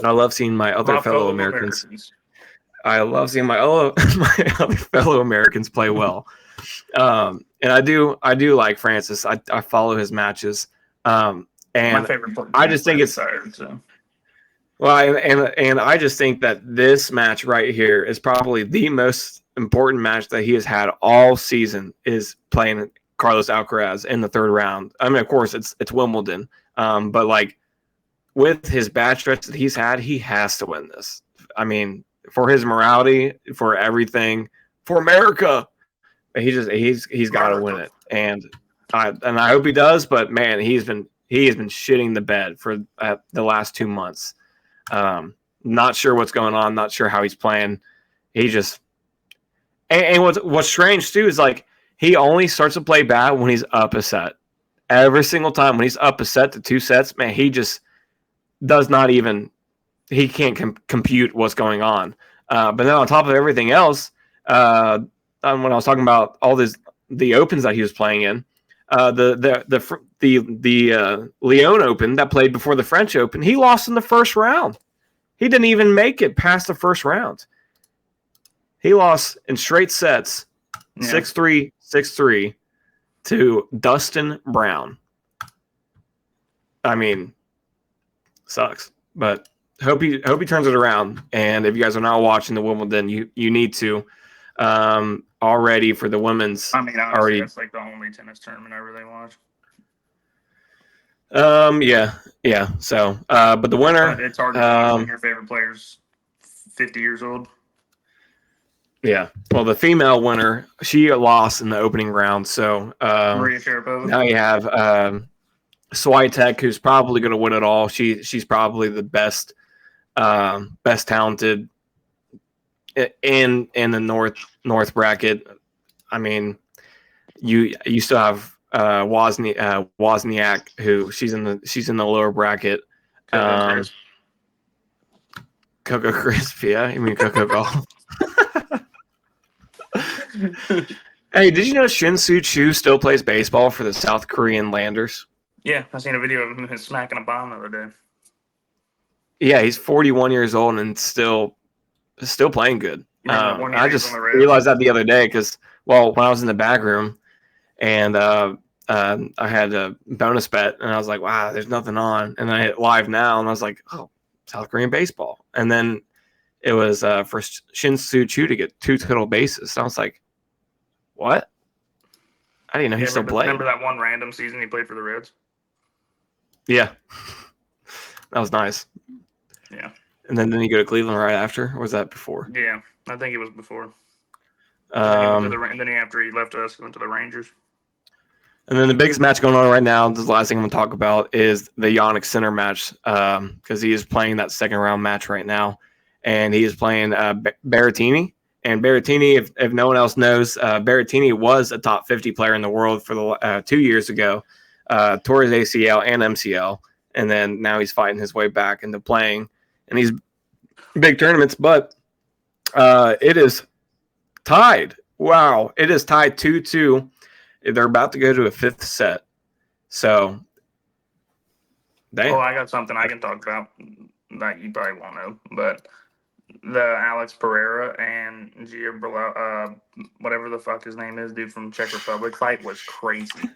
I love seeing my other fellow Americans. I love seeing my other fellow Americans play well. And I do like Francis. I follow his matches. And my favorite player, I just think it's tired, so. Well, and I just think that this match right here is probably the most important match that he has had all season. Is playing Carlos Alcaraz in the third round. I mean, of course, it's Wimbledon, but like with his bad stretch that he's had, he has to win this. I mean, for his morality, for everything, for America, he's got to win it, and I hope he does. But man, he has been shitting the bed for the last 2 months. Not sure what's going on. Not sure how he's playing. He just and what's strange too is like he only starts to play bad when he's up a set. Every single time when he's up a set to 2 sets, man, he just does not even he can't compute what's going on. But then on top of everything else, when I was talking about all the opens that he was playing in, the Lyon Open that played before the French Open, he lost in the first round. He didn't even make it past the first round. He lost in straight sets, 6-3, 6-3 to Dustin Brown. I mean, sucks, but hope he turns it around. And if you guys are not watching the Wimbledon, you need to. Already for the women's. I mean, honestly, that's like the only tennis tournament I really watch. Yeah. So, but the winner. But it's hard to watch when your favorite player's 50 years old. Yeah. Well, the female winner, she lost in the opening round. So, Maria Sharapova. Now you have Swiatek, who's probably going to win it all. She's probably the best talented in the north bracket. I mean, you still have Wozniak, who she's in the lower bracket. Coco Crisp, yeah. You mean Coco Golf? Hey, did you know Shin-Soo Choo still plays baseball for the South Korean Landers? Yeah, I seen a video of him smacking a bomb the other day. Yeah, he's 41 years old and still playing good. I just realized that the other day because, well, when I was in the back room and I had a bonus bet and I was like, wow, there's nothing on. And I hit live now and I was like, oh, South Korean baseball. And then it was for Shin-Soo Choo to get 2 total bases. So I was like, what? I didn't know he still played. Remember that one random season he played for the Reds? Yeah. That was nice. Yeah. And then didn't he go to Cleveland right after? Or was that before? Yeah, I think it was before. And then after he left us, he went to the Rangers. And then the biggest match going on right now, the last thing I'm going to talk about, is the Yannick Sinner match because he is playing that second round match right now. And he is playing Berrettini. And Berrettini, if no one else knows, Berrettini was a top 50 player in the world for the 2 years ago, tore his ACL and MCL. And then now he's fighting his way back into playing in these big tournaments. But it is tied. Wow. It is tied 2-2. They're about to go to a 5th set. So, damn. Oh, I got something I can talk about that you probably won't know. But the Alex Pereira and whatever the fuck his name is, dude from Czech Republic fight was crazy.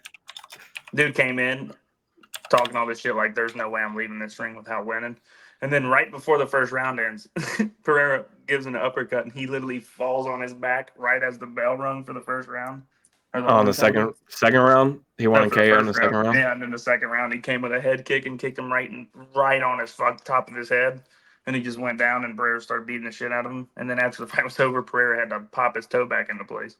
Dude came in talking all this shit like there's no way I'm leaving this ring without winning. And then right before the first round ends, Pereira gives an uppercut and he literally falls on his back right as the bell rung for the first round. On the second round, he won a KO in the second round. Yeah, and in the second round, he came with a head kick and kicked him right on his top of his head, and he just went down. And Pereira started beating the shit out of him. And then after the fight was over, Pereira had to pop his toe back into place.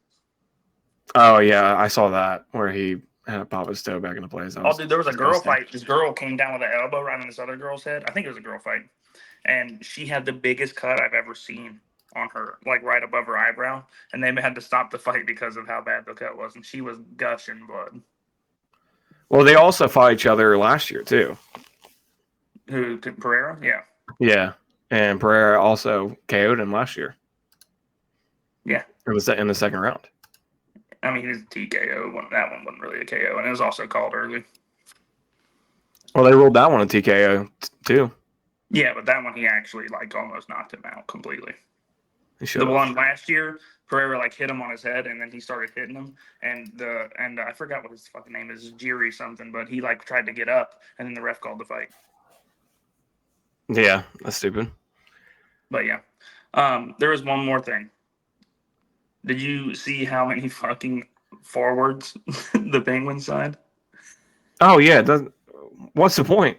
Oh yeah, I saw that where he had to pop his toe back into place. Dude, there was a girl fight. This girl came down with an elbow right on this other girl's head. I think it was a girl fight, and she had the biggest cut I've ever seen on her, like right above her eyebrow, and they had to stop the fight because of how bad the cut was, and she was gushing blood. Well, they also fought each other last year too. Who, Pereira? Yeah. Yeah, and Pereira also KO'd him last year. Yeah. It was in the second round. I mean, his TKO. That one wasn't really a KO, and it was also called early. Well, they ruled that one a TKO too. Yeah, but that one he actually almost knocked him out completely. The one last year, Pereira hit him on his head, and then he started hitting him. And I forgot what his fucking name is, Jiri something, but he tried to get up, and then the ref called the fight. Yeah, that's stupid. But yeah, there was one more thing. Did you see how many fucking forwards the Penguins signed? Oh yeah, what's the point?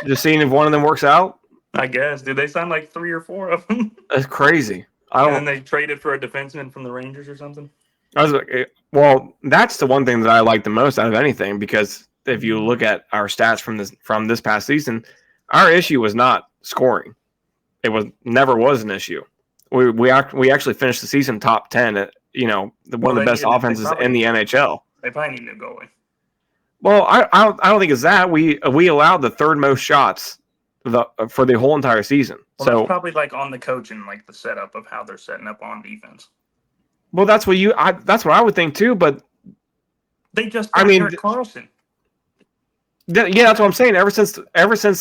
Just seeing if one of them works out? I guess. Did they sign like 3 or 4 of them? That's crazy. I And then don't. they traded for a defenseman from the Rangers or something? I was like, well, that's the one thing that I like the most out of anything because if you look at our stats from this past season, our issue was not scoring. It was never was an issue. We actually finished the season top 10 at one of the best offenses in the NHL. They probably need a goalie. Well, I don't think it's that we allowed the third most shots for the whole entire season. Well, so that's probably like on the coaching, like the setup of how they're setting up on defense. well, that's what that's what I would think too. But they just got Erik Karlsson. Yeah, that's what I'm saying. Ever since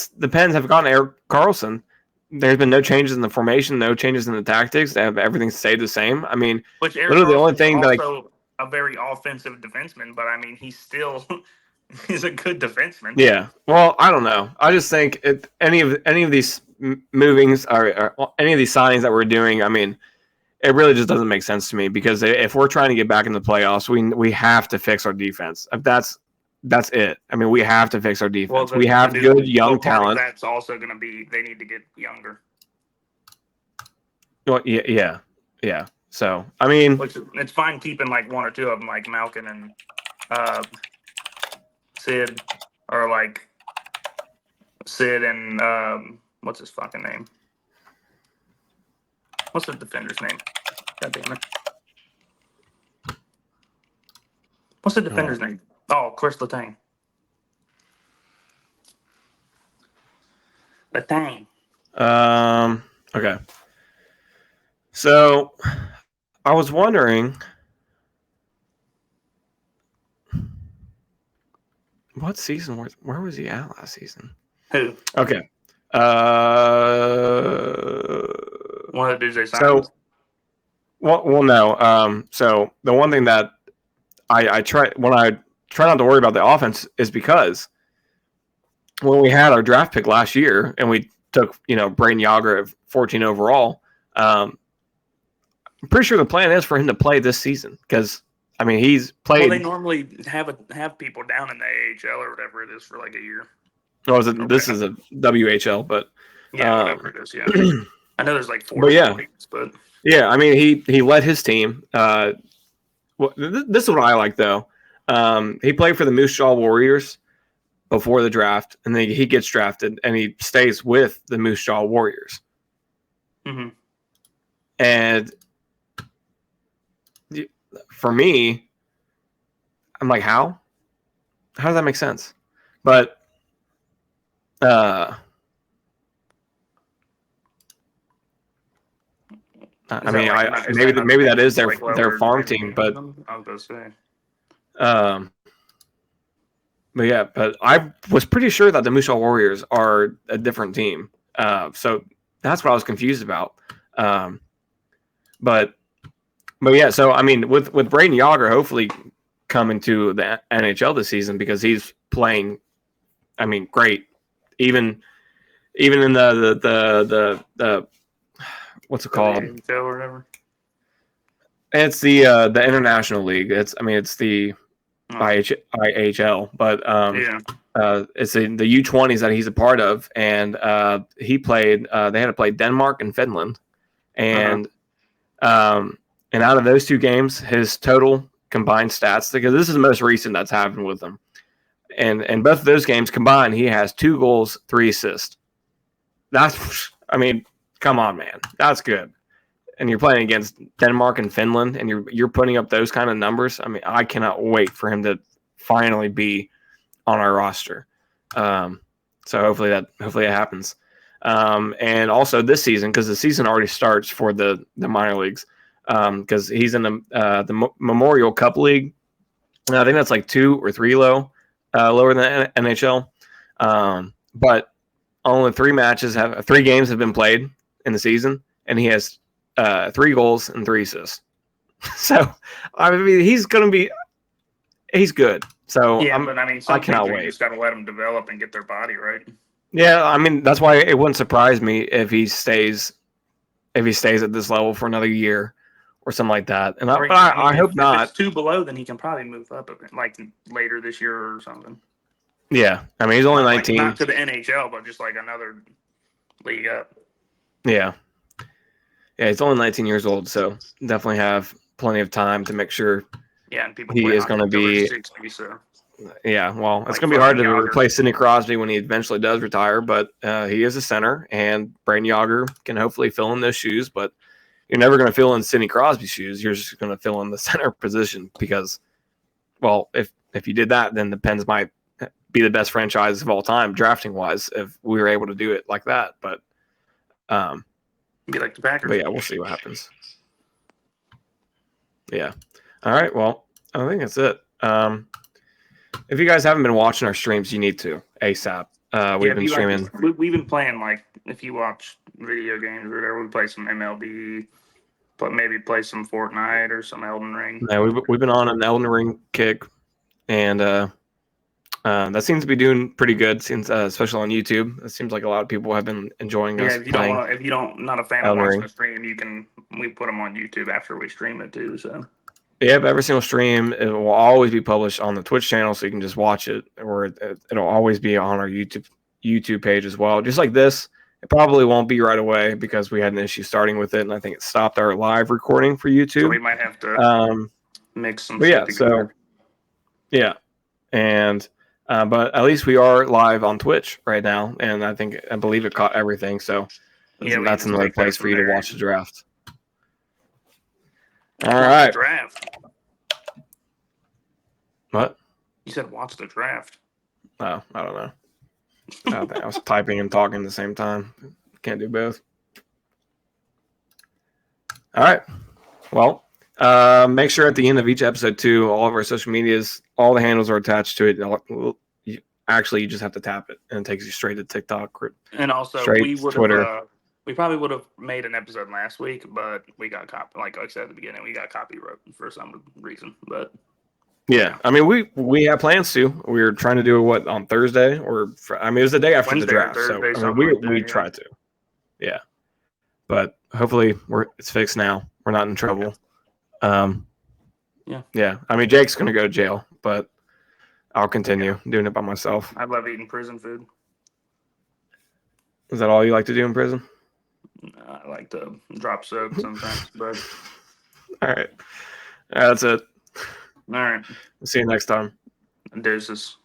the Pens have gotten Erik Karlsson, there's been no changes in the formation, no changes in the tactics. Everything stayed the same. I mean, which literally the only thing that a very offensive defenseman, but I mean, he's still he's a good defenseman. Yeah. Well, I don't know. I just think any of these movings or any of these signings that we're doing, I mean, it really just doesn't make sense to me because if we're trying to get back in the playoffs, we have to fix our defense. If that's it. I mean, we have to fix our defense. Well, we have good young talent. That's also going to be they need to get younger. Well, yeah. So I mean, it's fine keeping like 1 or 2 of them, like Malkin and Sid, or like Sid and what's his fucking name? What's the defender's name? God damn it! What's the defender's name? Oh, Chris Letang. Okay. So I was wondering what season where was he at last season? Who? Okay. One of the dudes they signed. Well, no. So the one thing that I try not to worry about the offense is because when we had our draft pick last year and we took Braden Yager at 14 overall, I'm pretty sure the plan is for him to play this season because I mean he's played. Well, they normally have people down in the AHL or whatever it is for like a year. Oh, this is a WHL, but yeah, whatever it is. Yeah, I know there's like 4 leagues, but yeah, I mean he led his team. This is what I like though. He played for the Moose Jaw Warriors before the draft, and then he gets drafted, and he stays with the Moose Jaw Warriors. Mm-hmm. And for me, I'm like, how does that make sense? But I mean, maybe that is their farm team, but I was gonna say. But yeah, but I was pretty sure that the Moose Jaw Warriors are a different team. So that's what I was confused about. But yeah, so I mean, with Braden Yager hopefully coming to the NHL this season because he's playing, I mean, great. Even in the what's it called? Or whatever. It's the International League. It's the IHL, but it's the U20s that he's a part of, and he played. They had to play Denmark and Finland, and out of those 2 games, his total combined stats, because this is the most recent that's happened with him, and both of those games combined, he has 2 goals, 3 assists. That's, I mean, come on, man, that's good. And you're playing against Denmark and Finland, and you're putting up those kind of numbers. I mean, I cannot wait for him to finally be on our roster. So hopefully it happens. And also this season, because the season already starts for the minor leagues, because he's in the Memorial Cup League. And I think that's like 2 or 3 lower than NHL. But only 3 games have been played in the season, and he has 3 goals and 3 assists. So I mean, he's good. So yeah, but I mean, I cannot wait. You just got to let them develop and get their body right. Yeah, I mean that's why it wouldn't surprise me if he stays at this level for another year or something like that. And Or I hope if it's not. too below, then he can probably move up a bit, like later this year or something. Yeah, I mean he's only Not 19. to the NHL, but just like another league up. Yeah, yeah, he's only 19 years old, so definitely have plenty of time to make sure Yeah, and people he play is hockey going to until they're be. 60, so Yeah, well, it's like going to be hard fucking to Yager. replace Sidney Crosby when he eventually does retire, but he is a center, and Brayden Yager can hopefully fill in those shoes. But you're never going to fill in Sidney Crosby's shoes. You're just going to fill in the center position because, well, if you did that, then the Pens might be the best franchise of all time drafting wise if we were able to do it like that. Um, Be like the Packers. but yeah, we'll see what happens. Yeah. All right. Well, I think that's it. If you guys haven't been watching our streams, you need to ASAP. We've been streaming. We've been playing, like, if you watch video games or whatever, we play some MLB, but maybe play some Fortnite or some Elden Ring. Yeah, we've been on an Elden Ring kick, and that seems to be doing pretty good, since especially on YouTube. It seems like a lot of people have been enjoying us playing. If you don't not a fan of Elden watching Ring. the stream, we put them on YouTube after we stream it too. So Yep, every single stream it will always be published on the Twitch channel, so you can just watch it, or it'll always be on our YouTube page as well. Just like this, it probably won't be right away because we had an issue starting with it, and I think it stopped our live recording for YouTube. So we might have to mix some shit together. Yeah, and but at least we are live on Twitch right now, and I believe it caught everything. So that's another place for you to watch the draft. All right. Draft. What? You said watch the draft. Oh, I don't know. I was typing and talking at the same time. Can't do both. All right. Well, make sure at the end of each episode, too, all of our social medias, all the handles are attached to it. Actually, you just have to tap it, and it takes you straight to TikTok. And also, Twitter. We probably would have made an episode last week, but we got like I said at the beginning, we got copyright for some reason. But yeah, I mean, we have plans to. We were trying to do it on Thursday, it was the day after Wednesday the draft, Thursday, so we tried to. Yeah, but hopefully it's fixed now. We're not in trouble. Yeah. I mean, Jake's gonna go to jail, but I'll continue doing it by myself. I love eating prison food. Is that all you like to do in prison? I like to drop soap sometimes, but all right. That's it. All right. See you next time. Deuces.